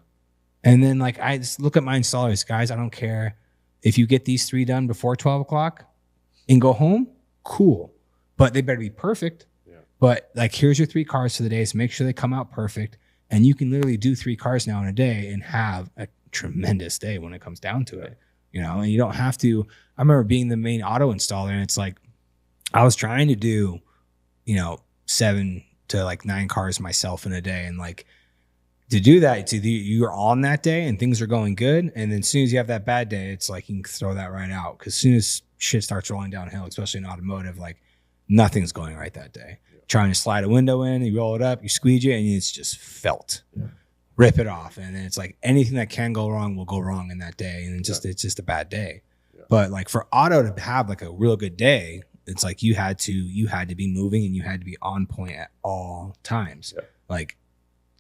And then like I just look at my installers, guys, I don't care if you get these 3 done before 12 o'clock and go home, cool. But they better be perfect. Yeah. But like here's your 3 cars for the day. So make sure they come out perfect. And you can literally do 3 cars now in a day and have a tremendous day when it comes down to it. You know, and you don't have to. I remember being the main auto installer, and it's like I was trying to do, 7 to like 9 cars myself in a day, and like to do that, it's either you're on that day and things are going good, and then as soon as you have that bad day, it's like you can throw that right out, because as soon as shit starts rolling downhill, especially in automotive, like nothing's going right that day. Trying to slide a window in, you roll it up, you squeeze it, and it's just felt. Rip it off, and then it's like anything that can go wrong will go wrong in that day, and it's just a bad day. But like for auto to have like a real good day, it's like you had to be moving and you had to be on point at all times. Like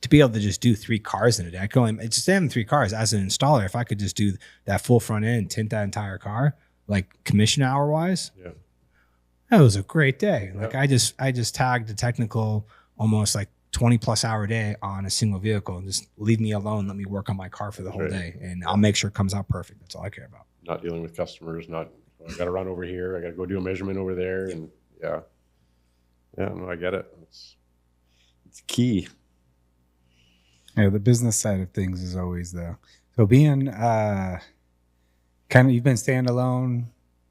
to be able to just do 3 cars in a day, I can only just having 3 cars as an installer. If I could just do that full front end, tint that entire car, like commission hour wise, that was a great day. Like I just tagged a technical almost like 20+ hour day on a single vehicle, and just leave me alone. Let me work on my car for the whole day, and I'll make sure it comes out perfect. That's all I care about. Not dealing with customers, I got to run over here, I got to go do a measurement over there, and no, I get it. It's key. Yeah, the business side of things is always there. So being you've been standalone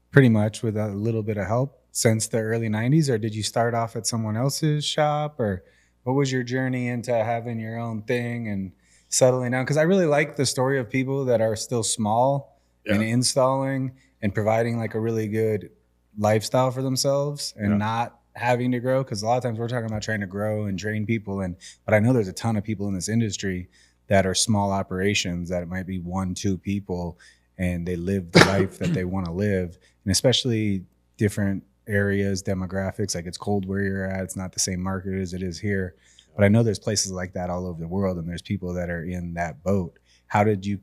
pretty much with a little bit of help since the early 90s, or did you start off at someone else's shop, or what was your journey into having your own thing and settling down? Because I really like the story of people that are still small and installing and providing like a really good lifestyle for themselves and not having to grow. Because a lot of times we're talking about trying to grow and train people, but I know there's a ton of people in this industry that are small operations, that it might be 1-2 people, and they live the life that they want to live, and especially different areas, demographics. Like it's cold where you're at, it's not the same market as it is here, but I know there's places like that all over the world, and there's people that are in that boat. How did you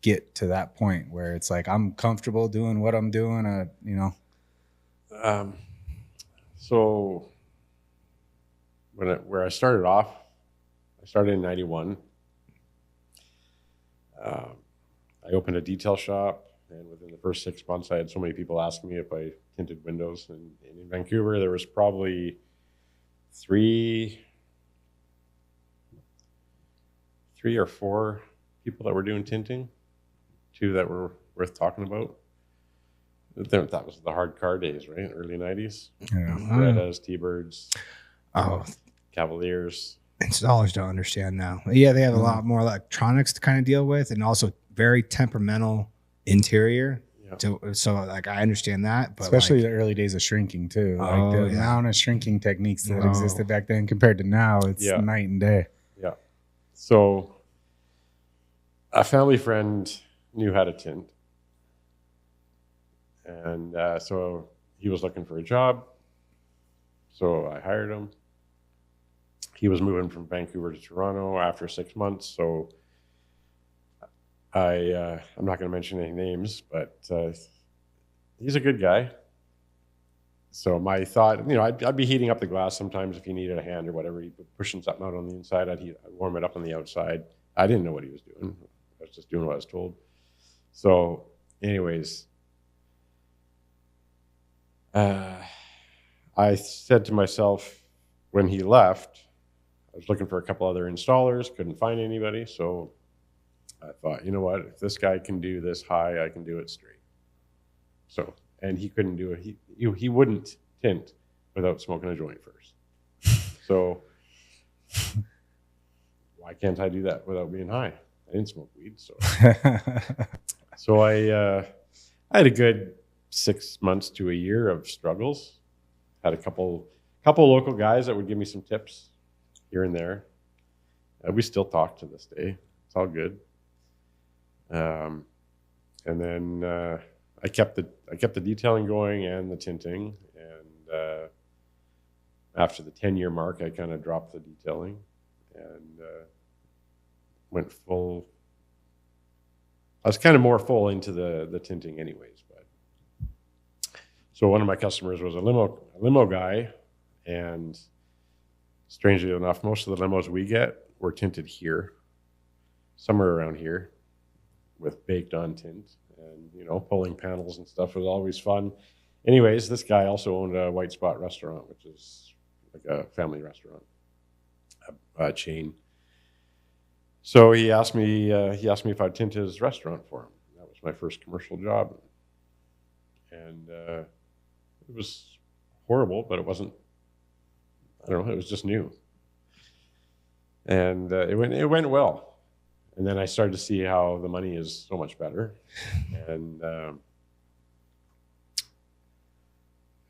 get to that point where it's like, I'm comfortable doing what I'm doing, So where I started off, I started in 91. I opened a detail shop, and within the first 6 months, I had so many people asking me if I tinted windows. And in Vancouver, there was probably three or four people that were doing tinting, 2 that were worth talking about. That was the hard car days, right? Early 90s. Berettas, T-Birds, Cavaliers. Installers don't understand now. Yeah, they have a lot more electronics to kind of deal with, and also very temperamental interior. So like I understand that, but especially the early days of shrinking too. Like the amount of shrinking techniques that existed back then compared to now, it's night and day. Yeah. So a family friend knew how to tint, and so he was looking for a job. So I hired him. He was moving from Vancouver to Toronto after 6 months. So I'm not going to mention any names, but he's a good guy. So my thought, I'd be heating up the glass sometimes if he needed a hand or whatever. He'd be pushing something out on the inside. I'd warm it up on the outside. I didn't know what he was doing. I was just doing what I was told. So anyways, I said to myself when he left, I was looking for a couple other installers, couldn't find anybody. So I thought, you know what, if this guy can do this high, I can do it straight. So, and he couldn't do it. He wouldn't tint without smoking a joint first. So why can't I do that without being high? I didn't smoke weed. So I had a good 6 months to a year of struggles. Had a couple local guys that would give me some tips here and there. We still talk to this day. It's all good. And then I kept the detailing going and the tinting. And after the 10-year mark, I kind of dropped the detailing and went full. I was kind of more full into the tinting anyways. But so one of my customers was a limo guy, and strangely enough, most of the limos we get were tinted here, somewhere around here, with baked on tint, and pulling panels and stuff was always fun. Anyways, this guy also owned a White Spot restaurant, which is like a family restaurant, a chain. So he asked me if I'd tint his restaurant for him. That was my first commercial job, and it was horrible, but it wasn't. I don't know. It was just new. And it went well. And then I started to see how the money is so much better. And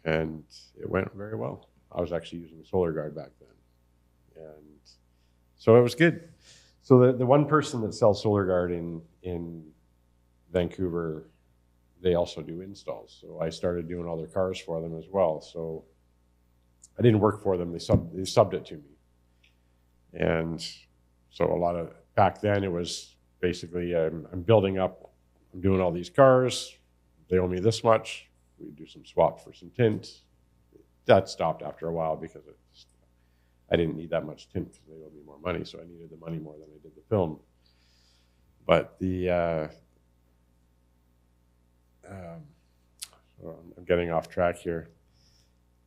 it went very well. I was actually using Solar Guard back then. And so it was good. So the one person that sells Solar Guard in Vancouver, they also do installs. So I started doing all their cars for them as well. So I didn't work for them. They subbed it to me. And so back then it was basically I'm building up, I'm doing all these cars. They owe me this much. We do some swap for some tint. That stopped after a while because I didn't need that much tint because they owed me more money. So I needed the money more than I did the film. But I'm getting off track here.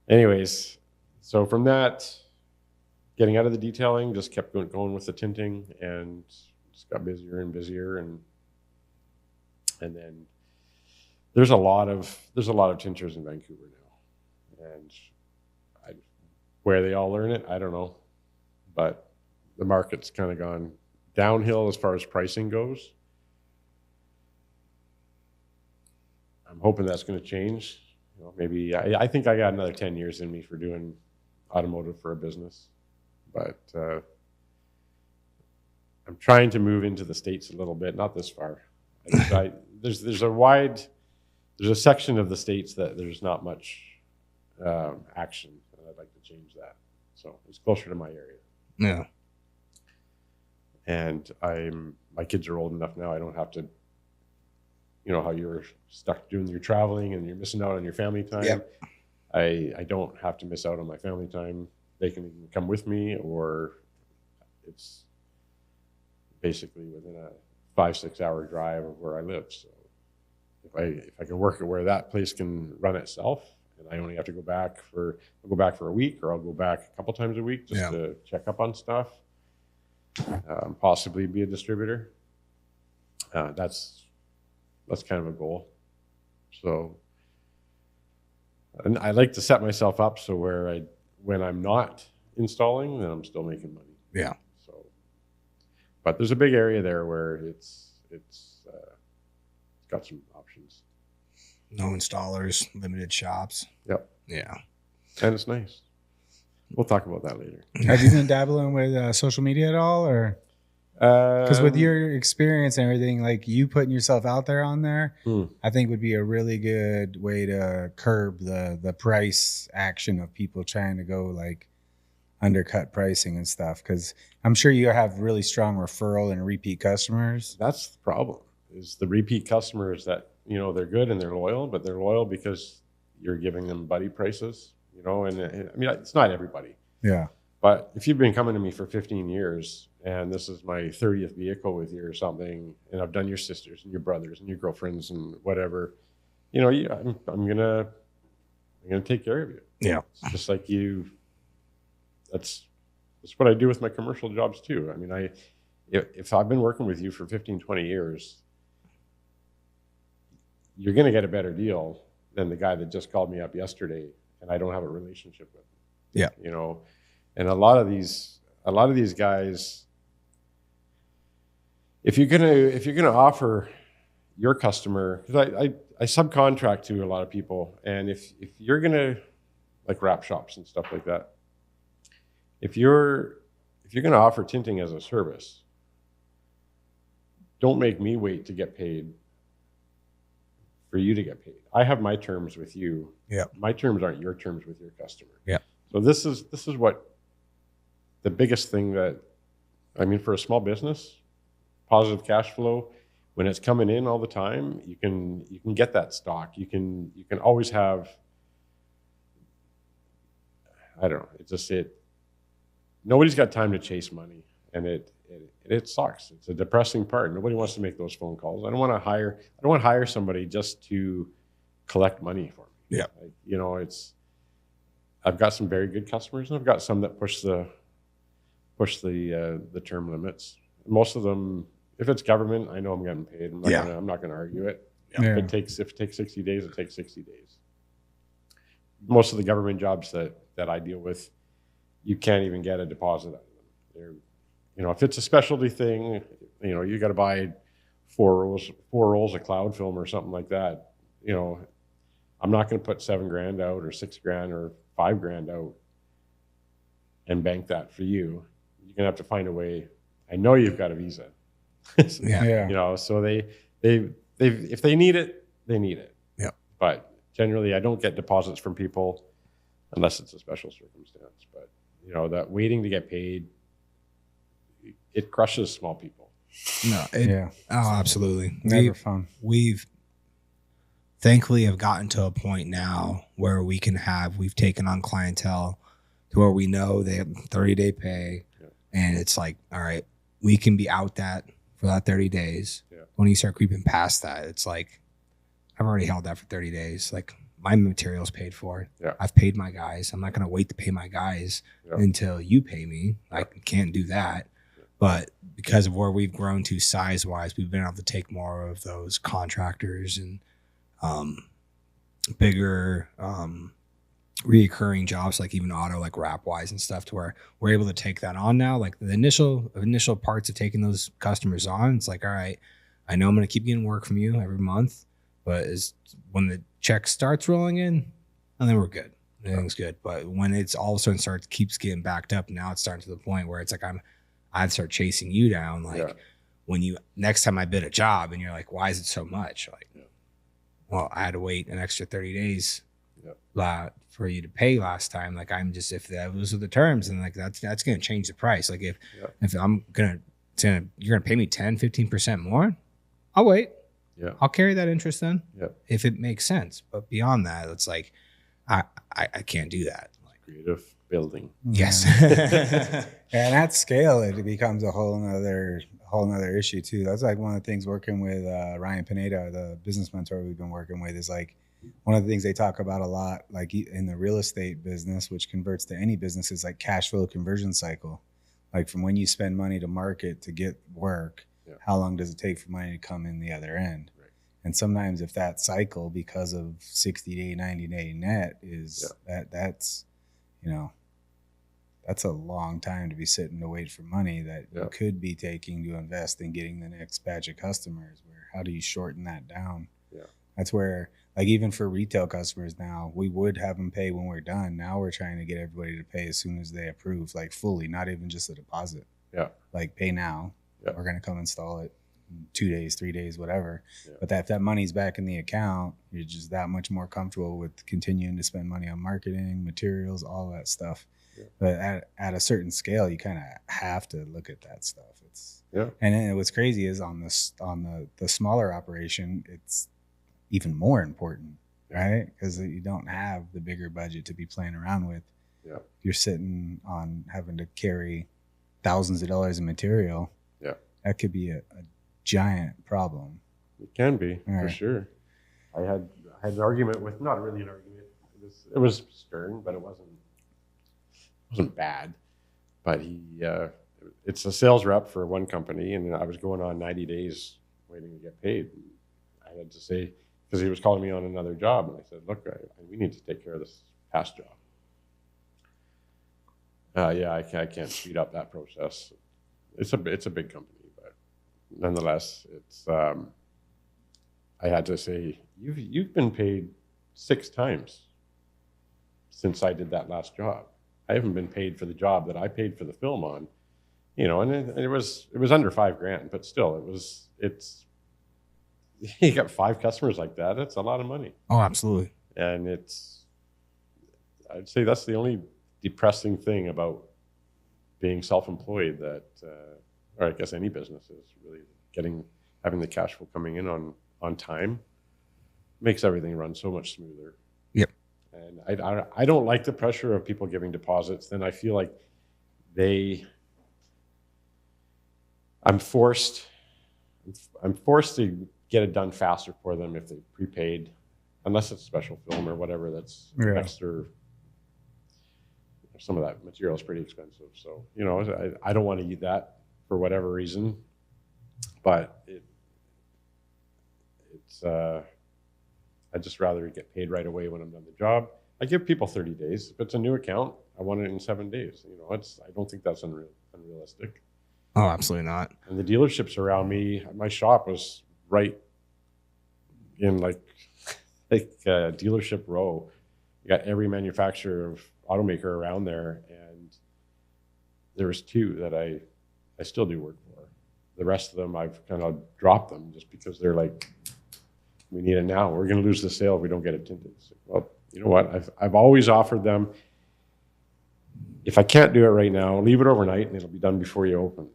Anyways, so from that, getting out of the detailing, just kept going with the tinting, and just got busier and busier, and then there's a lot of tinters in Vancouver now, and where they all learn it, I don't know, but the market's kind of gone downhill as far as pricing goes. I'm hoping that's going to change. You know, maybe I think I got another 10 years in me for doing automotive for a business. But I'm trying to move into the States a little bit, not this far. There's a section of the States that there's not much action, and I'd like to change that. So it's closer to my area. Yeah. And my kids are old enough now. I don't have to, you know, how you're stuck doing your traveling and you're missing out on your family time. Yep. I don't have to miss out on my family time. They can even come with me, or it's basically within a 5-6 hour drive of where I live. So if I can work at where that place can run itself, and I only have to go back for a week, or I'll go back a couple times a week just to check up on stuff, possibly be a distributor. That's kind of a goal. So, and I like to set myself up so when I'm not installing, then I'm still making money. Yeah. So, but there's a big area there where it's got some options. No installers, limited shops. Yep. Yeah. And it's nice. We'll talk about that later. Have you been dabbling with social media at all, or? Because with your experience and everything, like you putting yourself out there on there, I think would be a really good way to curb the price action of people trying to go like undercut pricing and stuff. Because I'm sure you have really strong referral and repeat customers. That's the problem, is the repeat customers that, you know, they're good and they're loyal, but they're loyal because you're giving them buddy prices, you know, and I mean, it's not everybody. Yeah. But if you've been coming to me for 15 years and this is my 30th vehicle with you or something, and I've done your sisters and your brothers and your girlfriends and whatever, you know, I'm gonna take care of you. Yeah. It's just like you. That's what I do with my commercial jobs too. I mean, if I've been working with you for 15, 20 years, you're gonna get a better deal than the guy that just called me up yesterday and I don't have a relationship with. Yeah. You know, and a lot of these guys, if you're gonna offer your customer, because I subcontract to a lot of people, and if you're gonna, like wrap shops and stuff like that, if you're gonna offer tinting as a service, don't make me wait to get paid for you to get paid. I have my terms with you. Yeah. My terms aren't your terms with your customer. Yeah. So this is what the biggest thing that, I mean, for a small business, positive cash flow, when it's coming in all the time, you can get that stock. You can always have, I don't know, nobody's got time to chase money, and it sucks. It's a depressing part. Nobody wants to make those phone calls. I don't want to hire somebody just to collect money for me. Yeah. Like, you know, I've got some very good customers, and I've got some that push the term limits. Most of them, if it's government, I know I'm getting paid. I'm not gonna argue it. Yeah. If it takes 60 days, it takes 60 days. Most of the government jobs that I deal with, you can't even get a deposit out of them. you know, if it's a specialty thing, you know, you got to buy four rolls of cloud film or something like that. You know, I'm not going to put $7,000 out or $6,000 or $5,000 out and bank that for you. You're gonna have to find a way. I know you've got a visa. Yeah. You know, so they if they need it, they need it. Yeah. But generally, I don't get deposits from people unless it's a special circumstance. But you know, that waiting to get paid, it crushes small people. No. Oh, absolutely. Never fun. We've thankfully have gotten to a point now where we've taken on clientele to where we know they have 30-day pay, and it's like, all right, we can be out that for that 30 days. Yeah. When you start creeping past that, it's like, I've already held that for 30 days. Like, my material's paid for. Yeah. I've paid my guys. I'm not going to wait to pay my guys until you pay me. I can't do that. Yeah. But because of where we've grown to size-wise, we've been able to take more of those contractors and bigger reoccurring jobs, like even auto, like wrap wise and stuff, to where we're able to take that on now. Like the initial parts of taking those customers on, it's like, all right, I know I'm going to keep getting work from you every month, but when the check starts rolling in, and then we're good. Everything's good. But when it's all of a sudden keeps getting backed up, now it's starting to the point where it's like I'd start chasing you down. Like when next time I bid a job and you're like, why is it so much? Like, well, I had to wait an extra 30 days for you to pay last time. Like, if those are the terms, and like that's going to change the price. Like if I'm you're going to pay me 10-15% more, I'll wait. Yeah, I'll carry that interest then. If it makes sense. But beyond that, it's like I can't do that. Like, creative building. Yes. And at scale, it becomes a whole nother issue too. That's like one of the things working with Ryan Pineda, the business mentor we've been working with, is like one of the things they talk about a lot, like in the real estate business, which converts to any business, is like cash flow conversion cycle. Like from when you spend money to market to get work, how long does it take for money to come in the other end? Right. And sometimes if that cycle, because of 60-day, 90-day net, is that's, you know, that's a long time to be sitting to wait for money that you could be taking to invest in getting the next batch of customers. Where how do you shorten that down? Yeah, that's where, like, even for retail customers now, we would have them pay when we're done. Now we're trying to get everybody to pay as soon as they approve, like fully, not even just a deposit. Yeah, like pay now. Yeah. We're gonna come install it in 2 days, 3 days, whatever. Yeah. But if that money's back in the account, you're just that much more comfortable with continuing to spend money on marketing, materials, all that stuff. Yeah. But at a certain scale, you kind of have to look at that stuff. And then what's crazy is on the smaller operation, it's even more important, right? Because you don't have the bigger budget to be playing around with. Yeah, you're sitting on having to carry thousands of dollars in material. Yeah, that could be a giant problem. It can be, for sure. I had an argument with, not really an argument. It was stern, but it wasn't bad. But it's a sales rep for one company, and I was going on 90 days waiting to get paid. I had to say, because he was calling me on another job, and I said, look, we need to take care of this past job. I can't speed up that process. It's a big company, but nonetheless, it's I had to say, you've been paid 6 times since I did that last job. I haven't been paid for the job that I paid for the film on, you know, and it was under $5,000, but still, it's you got 5 customers like that. That's a lot of money. Oh, absolutely. And I'd say that's the only depressing thing about being self-employed, that, or I guess any business, is really having the cash flow coming in on time makes everything run so much smoother. Yep. And I don't like the pressure of people giving deposits. Then I feel like I'm forced to get it done faster for them if they prepaid, unless it's special film or whatever that's extra. Some of that material is pretty expensive. So, you know, I don't want to eat that for whatever reason, but it's I'd just rather get paid right away when I'm done the job. I give people 30 days. If it's a new account, I want it in 7 days. You know, I don't think that's unrealistic. Oh, absolutely not. And the dealerships around me, my shop was right in like dealership row. You got every manufacturer of automaker around there, and there was 2 that I still do work for. The rest of them, I've kind of dropped them just because they're like, we need it now. We're going to lose the sale if we don't get it tinted. So, well, you know what? I've always offered them, if I can't do it right now, leave it overnight and it'll be done before you open.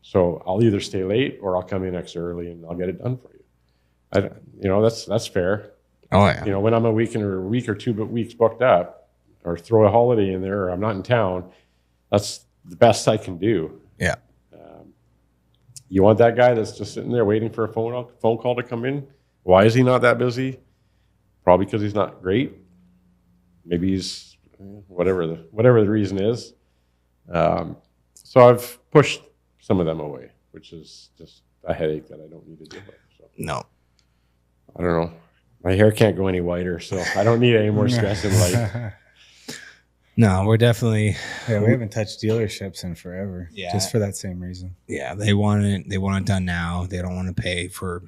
So I'll either stay late or I'll come in extra early and I'll get it done for you. That's fair. Oh yeah. You know, when I'm a week or 2 weeks booked up, or throw a holiday in there, or I'm not in town, that's the best I can do. Yeah. You want that guy that's just sitting there waiting for a phone call to come in? Why is he not that busy? Probably because he's not great. Maybe he's whatever the reason is. So I've pushed some of them away, which is just a headache that I don't need to deal with. So. No. I don't know. My hair can't go any whiter, so I don't need any more stress in life. No, we're definitely. Yeah, we haven't touched dealerships in forever. Yeah. Just for that same reason. Yeah, they want it done now. They don't want to pay for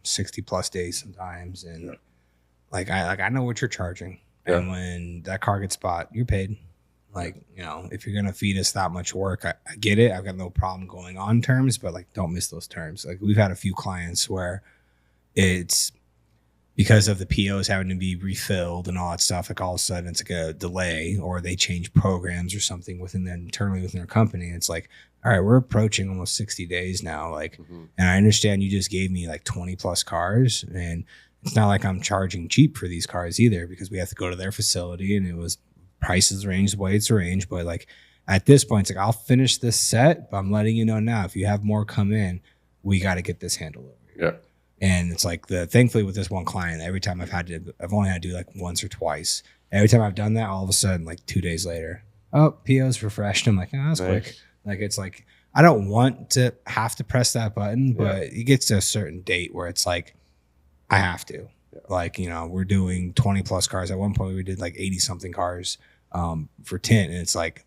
60+ days sometimes, and I know what you're charging. Yeah. And when that car gets bought, you're paid. Like, if you're gonna feed us that much work, I get it. I've got no problem going on terms, but like, don't miss those terms. Like, we've had a few clients where it's because of the POs having to be refilled and all that stuff. Like, all of a sudden it's like a delay, or they change programs or something internally within their company. It's like, all right, we're approaching almost 60 days now. Like, and I understand you just gave me like 20+ cars, and it's not like I'm charging cheap for these cars either, because we have to go to their facility and it was prices range the way it's arranged. But like, at this point, it's like, I'll finish this set, but I'm letting you know now, if you have more come in, we got to get this handled over. Yeah. And it's like, thankfully with this one client, every time I've only had to do like once or twice. Every time I've done that, all of a sudden, like 2 days later, PO's refreshed. I'm like, oh, that's nice. quick. Like, it's like, I don't want to have to press that button, but it gets to a certain date where it's like, I have to. Yeah. Like, we're doing 20+ cars. At one point we did like 80 something cars for Tint. And it's like,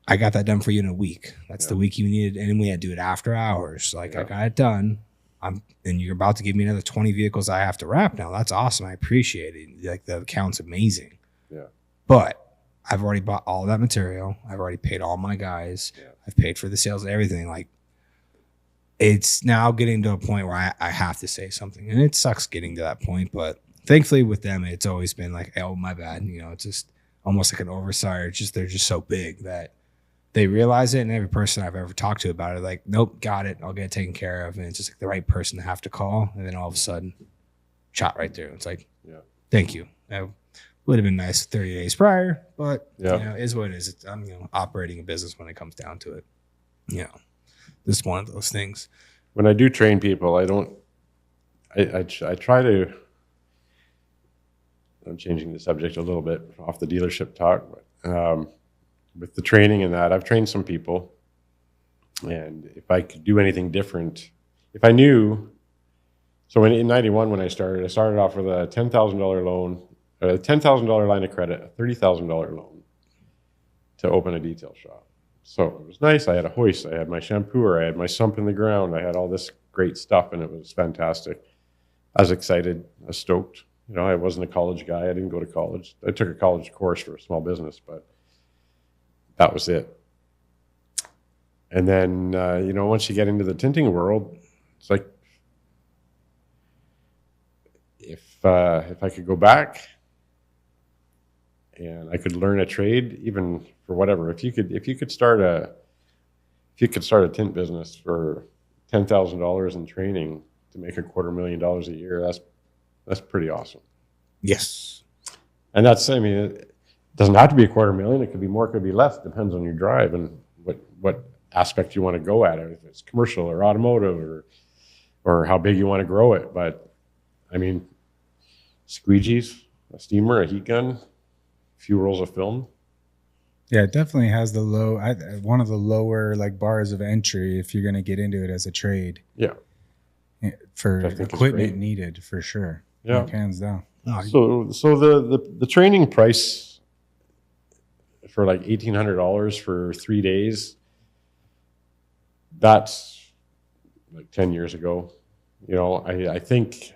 I got that done for you in a week. That's the week you needed. And we had to do it after hours. Like, I got it done. And you're about to give me another 20 vehicles I have to wrap now. That's awesome. I appreciate it. Like, the account's amazing. Yeah. But I've already bought all that material. I've already paid all my guys. Yeah. I've paid for the sales and everything. Like, it's now getting to a point where I have to say something. And it sucks getting to that point. But thankfully with them, it's always been like, oh, my bad. It's just almost like an oversight. It's just, they're just so big that they realize it, and every person I've ever talked to about it, like, nope, got it. I'll get it taken care of. And it's just like the right person to have to call. And then all of a sudden, shot right through. It's like, thank you. That would have been nice 30 days prior, but it is what it is. I'm operating a business when it comes down to it. This is one of those things. When I do train people, I try to, I'm changing the subject a little bit off the dealership talk, but with the training and that, I've trained some people, and if I could do anything different, if I knew, so in 91 when I started off with a $10,000 loan, a $10,000 line of credit, a $30,000 loan to open a detail shop. So it was nice. I had a hoist, I had my shampooer, I had my sump in the ground, I had all this great stuff, and it was fantastic. I was excited, I was stoked. I wasn't a college guy, I didn't go to college. I took a college course for a small business, but that was it. And then, once you get into the tinting world, it's like, if I could go back and I could learn a trade, even for whatever, if you could start a tint business for $10,000 in training to make $250,000 a year, that's pretty awesome. Yes. And it doesn't have to be $250,000. It could be more, it could be less. It depends on your drive and what aspect you want to go at it. If it's commercial or automotive or how big you want to grow it. But I mean, squeegees, a steamer, a heat gun, a few rolls of film. Yeah, it definitely has one of the lower like bars of entry if you're going to get into it as a trade. Yeah. For equipment needed, for sure. Yeah. Like, hands down. So the training price for like $1,800 for 3 days, that's like 10 years ago. You know, I think,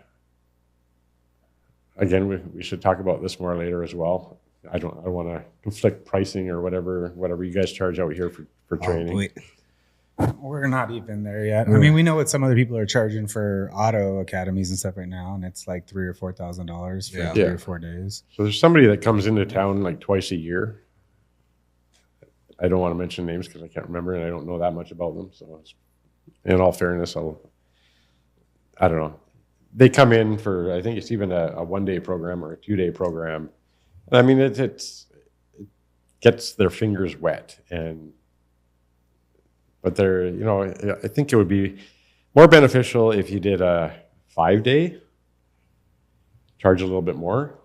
again, we should talk about this more later as well. I don't want to conflict pricing or whatever you guys charge out here for training. We're not even there yet. I mean, we know what some other people are charging for auto academies and stuff right now, and it's like $3,000 or $4,000 for 3 or 4 days. So there's somebody that comes into town like twice a year. I don't want to mention names because I can't remember and I don't know that much about them. So in all fairness, I don't know. They come in for, I think it's even a 1-day program or a 2-day program. And I mean, it gets their fingers wet, but they're, you know, I think it would be more beneficial if you did a 5-day, charge a little bit more,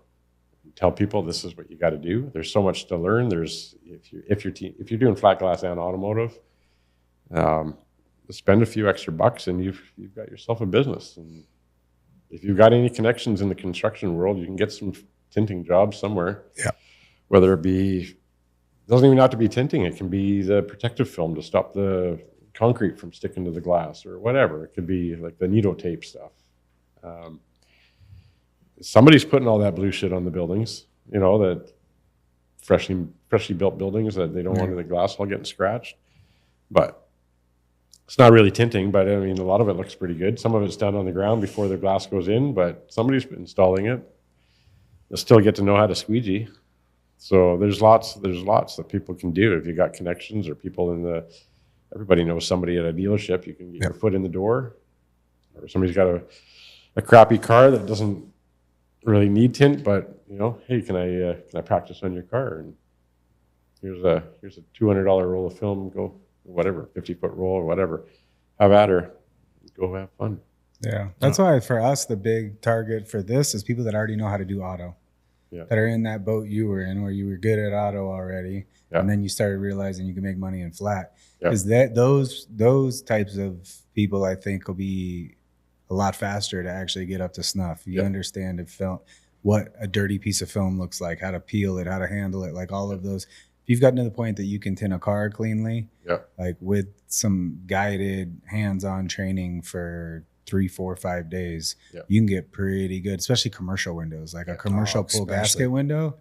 tell people this is what you got to do. There's so much to learn. If you're doing flat glass and automotive, spend a few extra bucks and you've got yourself a business. And if you've got any connections in the construction world, you can get some tinting jobs somewhere. Yeah. Whether it be, doesn't even have to be tinting. It can be the protective film to stop the concrete from sticking to the glass or whatever. It could be like the Nito tape stuff. Somebody's putting all that blue shit on the buildings, you know, that freshly built buildings that they don't want the glass all getting scratched. But it's not really tinting, but I mean, a lot of it looks pretty good. Some of it's done on the ground before the glass goes in, but somebody's installing it. You'll still get to know how to squeegee. So there's lots that people can do if you got connections or people everybody knows somebody at a dealership. You can get your foot in the door, or somebody's got a crappy car that doesn't really need tint, but you know, hey, can I practice on your car? And here's a $200 roll of film. Go whatever, 50-foot roll or whatever. Have at her. Go have fun. Yeah, that's why for us the big target for this is people that already know how to do auto. Yeah. That are in that boat you were in, where you were good at auto already, and then you started realizing you can make money in flat. Because those types of people, I think, will be a lot faster to actually get up to snuff. You understand what a dirty piece of film looks like, how to peel it, how to handle it, like all of those. If you've gotten to the point that you can tint a car cleanly, like with some guided hands-on training for 3, 4, 5 days, you can get pretty good, especially commercial windows, like a commercial pull gasket window.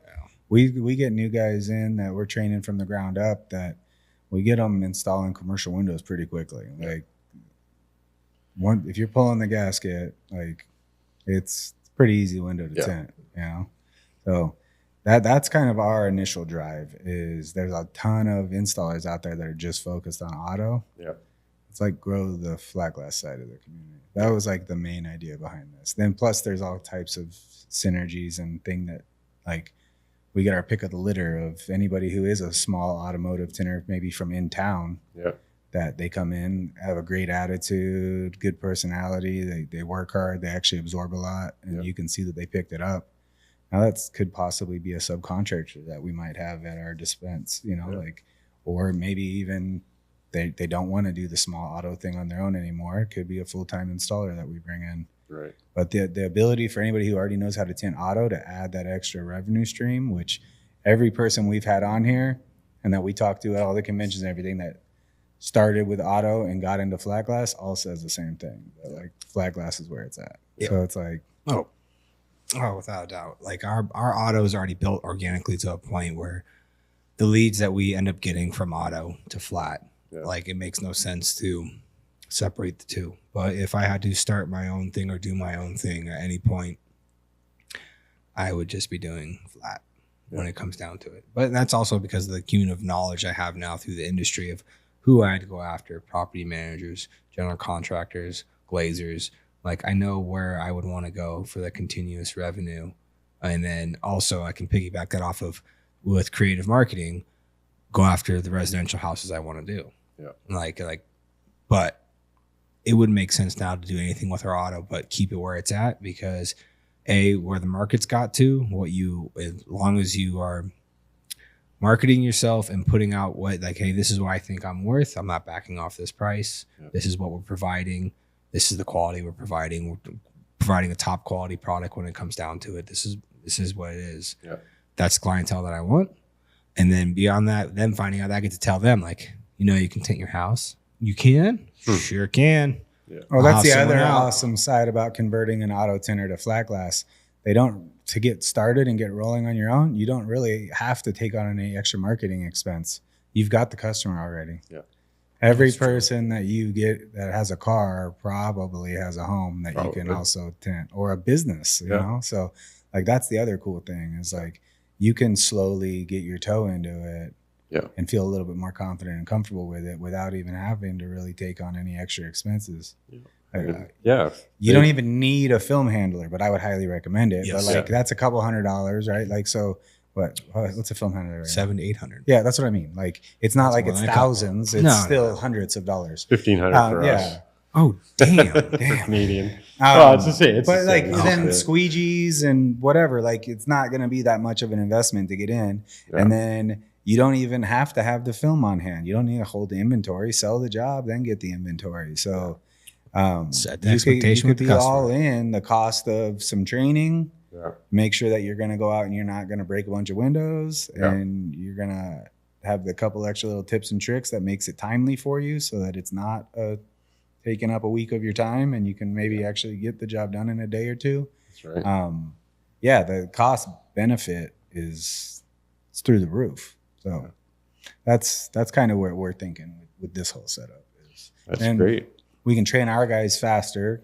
We get new guys in that we're training from the ground up that we get them installing commercial windows pretty quickly. Like if you're pulling the gasket, like it's a pretty easy window to tint, you know? So that's kind of our initial drive is there's a ton of installers out there that are just focused on auto. Yeah. It's like grow the flat glass side of the community. That was like the main idea behind this. Then plus there's all types of synergies and thing that like we get our pick of the litter of anybody who is a small automotive tinter, maybe from in town, that they come in, have a great attitude, good personality. They work hard. They actually absorb a lot, and you can see that they picked it up. Now that could possibly be a subcontractor that we might have at our dispense, you know, like, or maybe even they don't want to do the small auto thing on their own anymore. It could be a full-time installer that we bring in. Right. But the ability for anybody who already knows how to tint auto to add that extra revenue stream, which every person we've had on here and that we talked to at all the conventions and everything that started with auto and got into flat glass all says the same thing. That like flat glass is where it's at. Yeah. So it's like, oh, without a doubt. Like our auto is already built organically to a point where the leads that we end up getting from auto to flat, like it makes no sense to separate the two. But if I had to start my own thing or do my own thing at any point, I would just be doing flat when it comes down to it. But that's also because of the cumulative knowledge I have now through the industry of who I had to go after: property managers, general contractors, glazers. Like I know where I would want to go for the continuous revenue. And then also I can piggyback that off of with creative marketing, go after the residential houses I want to do. Yeah. But it wouldn't make sense now to do anything with our auto, but keep it where it's at, because where the market's got to, as long as you are marketing yourself and putting out hey, this is what I think I'm worth. I'm not backing off this price. Yeah. This is what we're providing. This is the quality we're providing. We're providing a top quality product when it comes down to it. This is what it is. Yeah. That's the clientele that I want. And then beyond that, then finding out that I get to tell them, like, you know, you can tint your house. You can? Sure can. Yeah. Well, that's the other out. awesome side about converting an auto tinter to flat glass. To get started and get rolling on your own, you don't really have to take on any extra marketing expense. You've got the customer already. Yeah. Every person that you get that has a car probably has a home that you can also tint, or a business, you know? So like, that's the other cool thing is like, you can slowly get your toe into it and feel a little bit more confident and comfortable with it without even having to really take on any extra expenses. You don't even need a film handler, but I would highly recommend it. But like, that's a couple $100, right? Like, so what's a film handler? Right $700 to $800. Yeah, that's what I mean. Like, it's not like it's thousands. It's still hundreds of dollars. $1,500 for us. Oh, damn. Canadian. Well, it's the same. But like, then squeegees and whatever, like, it's not going to be that much of an investment to get in. Yeah. And then you don't even have to have the film on hand. You don't need to hold the inventory, sell the job, then get the inventory. So set the expectation with the customer. All in the cost of some training. Yeah. Make sure that you're going to go out and you're not going to break a bunch of windows, and you're going to have the couple extra little tips and tricks that makes it timely for you, so that it's not taking up a week of your time, and you can maybe actually get the job done in a day or two. That's right. The cost benefit is through the roof. So that's kind of where we're thinking with this whole setup. That's great. We can train our guys faster.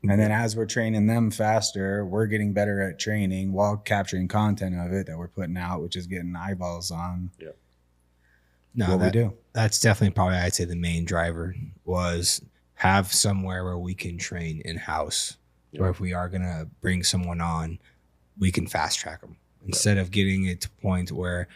And then as we're training them faster, we're getting better at training while capturing content of it that we're putting out, which is getting eyeballs on we do. That's definitely probably, I'd say, the main driver was have somewhere where we can train in-house. Or if we are going to bring someone on, we can fast track them. Instead of getting it to a point where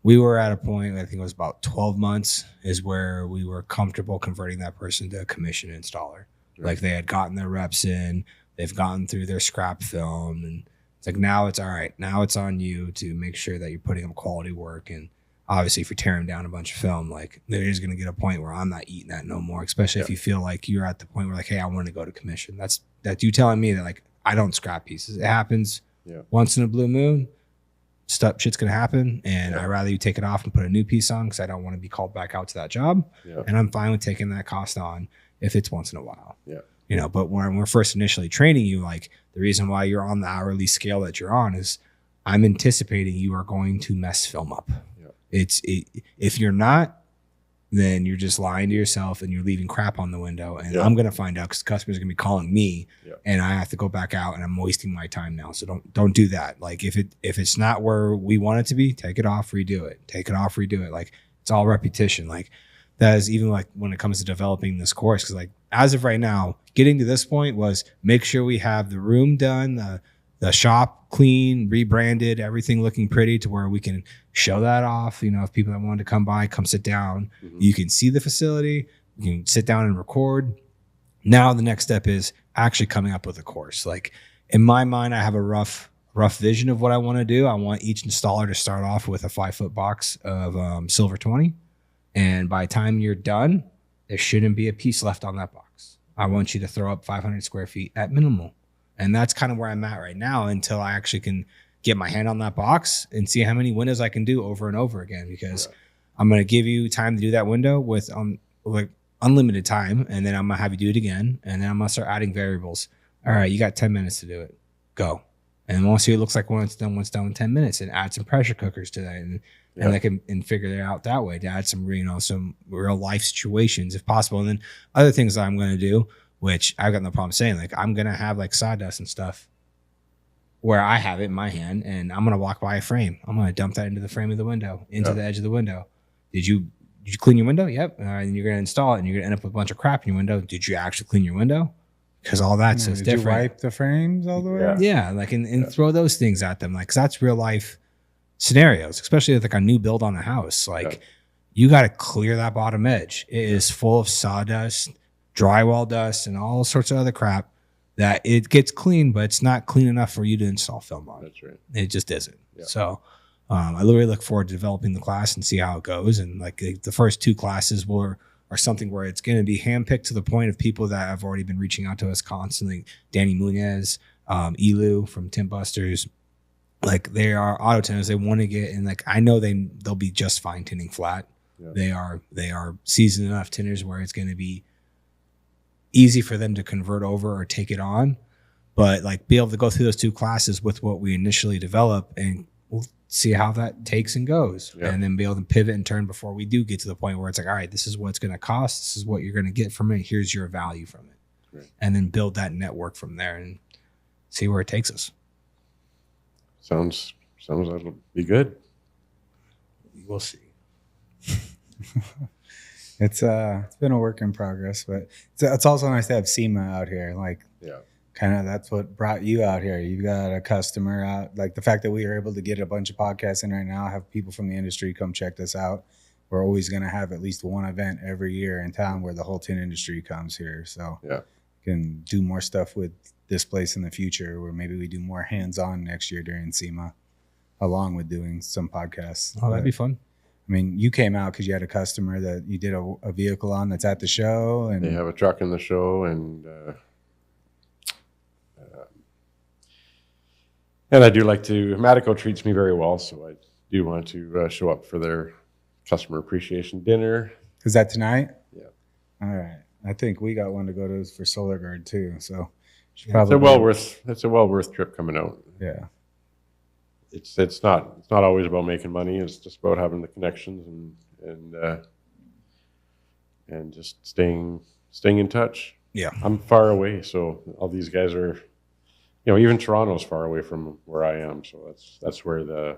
we were at a point, I think it was about 12 months, is where we were comfortable converting that person to a commission installer. Like, they had gotten their reps in, they've gotten through their scrap film, and it's like, now it's all right. Now it's on you to make sure that you're putting up quality work. And obviously, if you're tearing down a bunch of film, like, there is going to get a point where I'm not eating that no more, especially if you feel like you're at the point where, like, hey, I want to go to commission. That's you telling me that, like, I don't scrap pieces. It happens once in a blue moon. Shit's going to happen, and I'd rather you take it off and put a new piece on, because I don't want to be called back out to that job. And I'm fine with taking that cost on if it's once in a while. But when we're first initially training you, like, the reason why you're on the hourly scale that you're on is I'm anticipating you are going to mess film up. If you're not, then you're just lying to yourself and you're leaving crap on the window. And I'm going to find out, because the customer's going to be calling me and I have to go back out, and I'm wasting my time now. So don't do that. Like, if it's not where we want it to be, take it off, redo it. Take it off, redo it. Like, it's all repetition. Like, that is even like when it comes to developing this course. Because, like, as of right now, getting to this point was make sure we have the room done, the shop clean, rebranded, everything looking pretty to where we can show that off. If people that wanted to come by, come sit down, you can see the facility, you can sit down and record. Now the next step is actually coming up with a course. Like, in my mind, I have a rough vision of what I want to do. I want each installer to start off with a 5-foot box of silver 20. And by the time you're done, there shouldn't be a piece left on that box. I want you to throw up 500 square feet at minimal. And that's kind of where I'm at right now, until I actually can get my hand on that box and see how many windows I can do over and over again, because I'm going to give you time to do that window with like unlimited time. And then I'm going to have you do it again. And then I'm going to start adding variables. All right, you got 10 minutes to do it. Go. And we'll see what it looks like when it's done in 10 minutes, and add some pressure cookers to that. And they can figure it out that way, to add some real life situations if possible. And then other things that I'm going to do, which I've got no problem saying, like, I'm going to have like sawdust and stuff where I have it in my hand, and I'm going to walk by a frame. I'm going to dump that into the frame of the window, into the edge of the window. Did you clean your window? Yep. And you're going to install it, and you're going to end up with a bunch of crap in your window. Did you actually clean your window? Because all that's just different. Did you wipe the frames all the way? Yeah. Like, and throw those things at them. Like, 'cause that's real life scenarios, especially with like a new build on a house. Like, you got to clear that bottom edge. It is full of sawdust, drywall dust, and all sorts of other crap that it gets clean, but it's not clean enough for you to install film on. That's right. It just isn't. So I literally look forward to developing the class and see how it goes. And like, the first 2 classes are something where it's going to be handpicked to the point of people that have already been reaching out to us constantly. Danny Munez, Elu from Tint Busters. Like, they are auto tinters. They want to get in. Like, I know they'll be just fine tinting flat. Yeah. They are seasoned enough tinners where it's going to be easy for them to convert over or take it on. But like be able to go through those 2 classes with what we initially develop, and we'll see how that takes and goes, and then be able to pivot and turn before we do get to the point where it's like, all right, this is what it's going to cost. This is what you're going to get from it. Here's your value from it. Right. And then build that network from there and see where it takes us. Sounds like it'll be good. We'll see. It's been a work in progress, but it's also nice to have SEMA out here. Like, kind of that's what brought you out here. You've got a customer out. Like the fact that we are able to get a bunch of podcasts in right now, have people from the industry come check this out. We're always going to have at least one event every year in town where the whole tin industry comes here. So can do more stuff with this place in the future, where maybe we do more hands-on next year during SEMA, along with doing some podcasts. Oh, that'd be fun. I mean, you came out because you had a customer that you did a vehicle on that's at the show, and they have a truck in the show, and I do like to. Matico treats me very well, so I do want to show up for their customer appreciation dinner. Is that tonight? Yeah. All right. I think we got one to go to for Solar Guard too. So it's a well worth trip coming out. Yeah. It's not always about making money. It's just about having the connections and just staying in touch. Yeah. I'm far away, so all these guys are, even Toronto's far away from where I am. So that's where the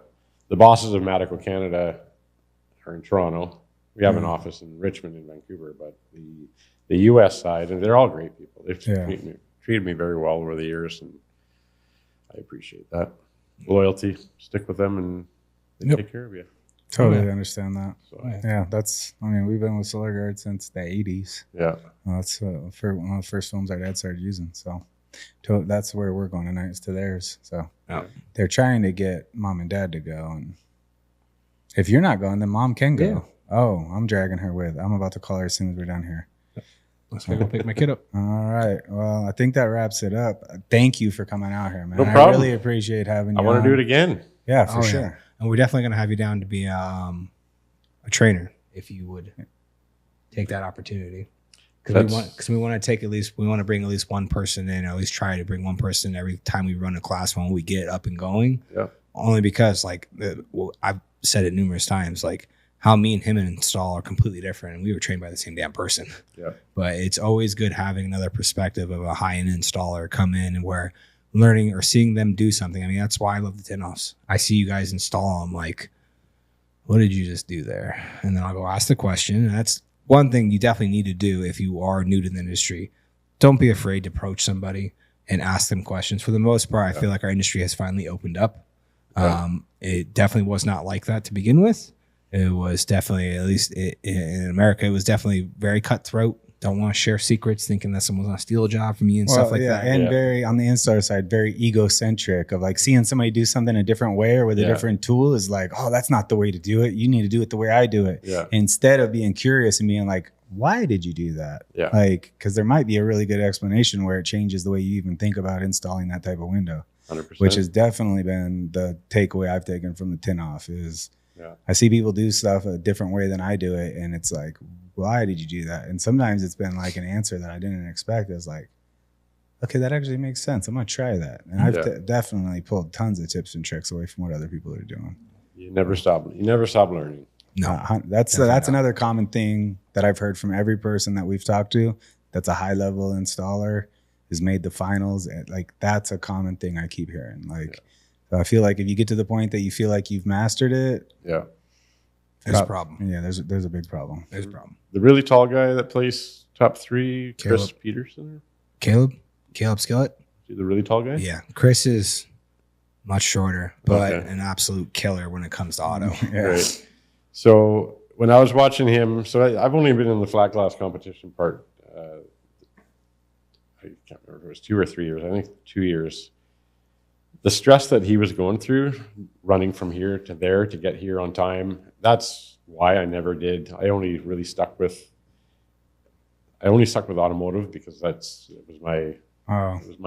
bosses of Matico Canada are in Toronto. We have an office in Richmond and Vancouver, but the U.S. side, and they're all great people. They've treated me very well over the years, and I appreciate that. Loyalty, stick with them, and they take care of you. Totally understand that. So, we've been with Solar Guard since the 80s. Yeah. That's one of the first films our dad started using. So that's where we're going tonight, is to theirs. So they're trying to get mom and dad to go. And if you're not going, then mom can go. Yeah. Oh, I'm dragging her with. I'm about to call her as soon as we're done here. Let's go pick my kid up. All right. Well, I think that wraps it up. Thank you for coming out here, man. No problem. I really appreciate having you. I want to do it again. Yeah, for sure. Yeah. And we're definitely going to have you down to be a trainer if you would take that opportunity. Because we want to bring at least one person in, or at least try to bring one person every time we run a class when we get up and going. Yeah. Only because I've said it numerous times, like how me and him install are completely different, and we were trained by the same damn person. Yeah. But it's always good having another perspective of a high-end installer come in, and where learning or seeing them do something. I mean, that's why I love the tin offs. I see you guys install them, like, what did you just do there? And then I'll go ask the question. And that's one thing you definitely need to do if you are new to the industry. Don't be afraid to approach somebody and ask them questions. For the most part, I feel like our industry has finally opened up. It definitely was not like that to begin with. It was definitely, at least in America, it was definitely very cutthroat. Don't want to share secrets, thinking that someone's going to steal a job from you and stuff like that. And very, on the installer side, very egocentric of like seeing somebody do something a different way or with a different tool is like, oh, that's not the way to do it. You need to do it the way I do it. Yeah. Instead of being curious and being like, why did you do that? Yeah. Like, because there might be a really good explanation where it changes the way you even think about installing that type of window. 100%. Which has definitely been the takeaway I've taken from the tin off is I see people do stuff a different way than I do it. And it's like, why did you do that? And sometimes it's been like an answer that I didn't expect. It's like, okay, that actually makes sense. I'm going to try that. And I've definitely pulled tons of tips and tricks away from what other people are doing. You never stop learning. No, that's another common thing that I've heard from every person that we've talked to that's a high level installer, has made the finals. Like, that's a common thing I keep hearing. Like, so I feel like if you get to the point that you feel like you've mastered it, there's a problem. Yeah, there's a big problem. There's a problem. The really tall guy that plays top 3, Chris Peterson? Caleb Skillett? The really tall guy? Yeah. Chris is much shorter, but an absolute killer when it comes to auto. Right. So when I was watching him, I've only been in the flat glass competition part. I can't remember if it was 2 or 3 years. I think 2 years. The stress that he was going through, running from here to there to get here on time, that's why I never did. I only stuck with automotive because it was my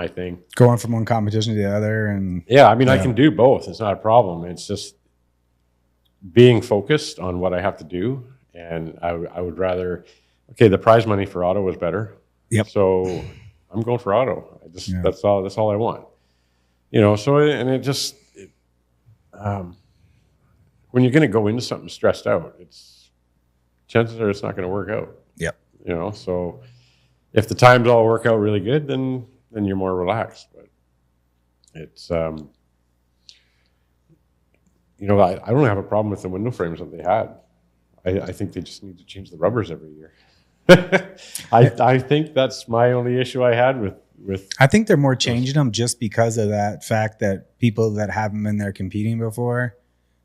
thing. Going from one competition to the other, and I can do both. It's not a problem. It's just being focused on what I have to do And I would rather, okay, the prize money for auto was better. Yep. So I'm going for auto. That's all I want. You know, so, and it just, when you're going to go into something stressed out, chances are it's not going to work out. Yep. You know, so if the times all work out really good, then you're more relaxed. But it's, you know, I don't have a problem with the window frames that they had. I think they just need to change the rubbers every year. I think that's my only issue I had with. I think they're more changing them just because of that fact that people that haven't been there competing before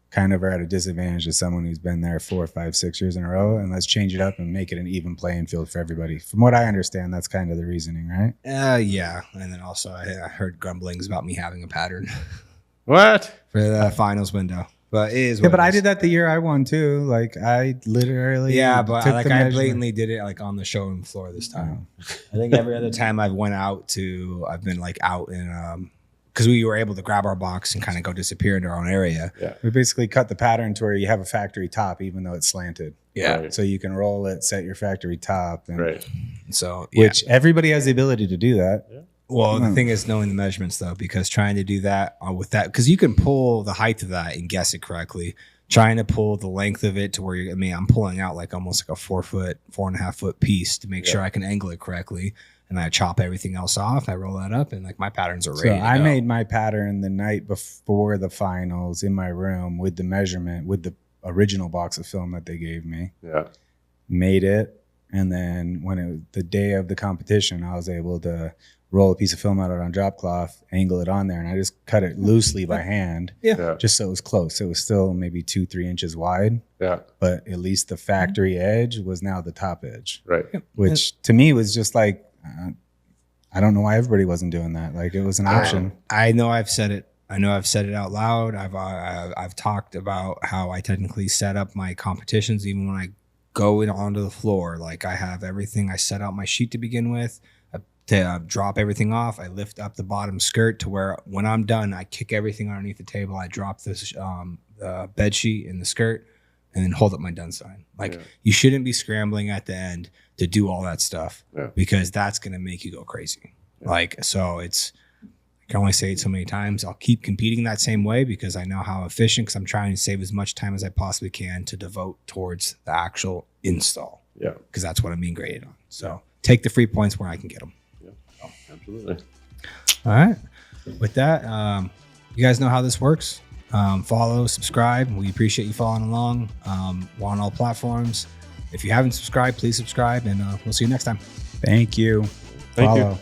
kind of are at a disadvantage to someone who's been there 4, 5, 6 years in a row. And let's change it up and make it an even playing field for everybody. From what I understand, that's kind of the reasoning, right? Yeah. And then also I heard grumblings about me having a pattern. What? For the finals window. But it is. Yeah, but I did that the year I won too. Like I literally. Yeah, but I blatantly did it like on the showroom floor this time. I think every other time I've been like out in because we were able to grab our box and kind of go disappear into our own area. Yeah, we basically cut the pattern to where you have a factory top, even though it's slanted. Yeah, right. So you can roll it, set your factory top, and right. So yeah. Which everybody has the ability to do that. Yeah. Well, the thing is knowing the measurements though, because trying to do that with that, because you can pull the height of that and guess it correctly. Trying to pull the length of it to where I'm pulling out like almost like a 4.5 foot piece to make sure I can angle it correctly. And I chop everything else off. I roll that up and like my patterns are ready. So I made my pattern the night before the finals in my room with the measurement, with the original box of film that they gave me. Yeah. Made it. And then when it was the day of the competition, I was able to roll a piece of film out on drop cloth, angle it on there, and I just cut it loosely by hand. Yeah. Just so it was close. It was still maybe 2-3 inches wide. Yeah. But at least the factory edge was now the top edge. Right. Which to me was just like, I don't know why everybody wasn't doing that. Like it was an option. I know I've said it. I know I've said it out loud. I've talked about how I technically set up my competitions, even when I go in onto the floor. Like I have everything. I set out my sheet to begin with. To drop everything off, I lift up the bottom skirt to where when I'm done, I kick everything underneath the table. I drop this bed sheet in the skirt, and then hold up my done sign. Like you shouldn't be scrambling at the end to do all that stuff because that's gonna make you go crazy. Yeah. Like so, I can only say it so many times. I'll keep competing that same way because I know how efficient. Because I'm trying to save as much time as I possibly can to devote towards the actual install. Yeah, because that's what I'm being graded on. So take the free points where I can get them. Absolutely. All right. With that, you guys know how this works. Follow, subscribe. We appreciate you following along. We're on all platforms. If you haven't subscribed, please subscribe, and we'll see you next time. Thank you. Thank you.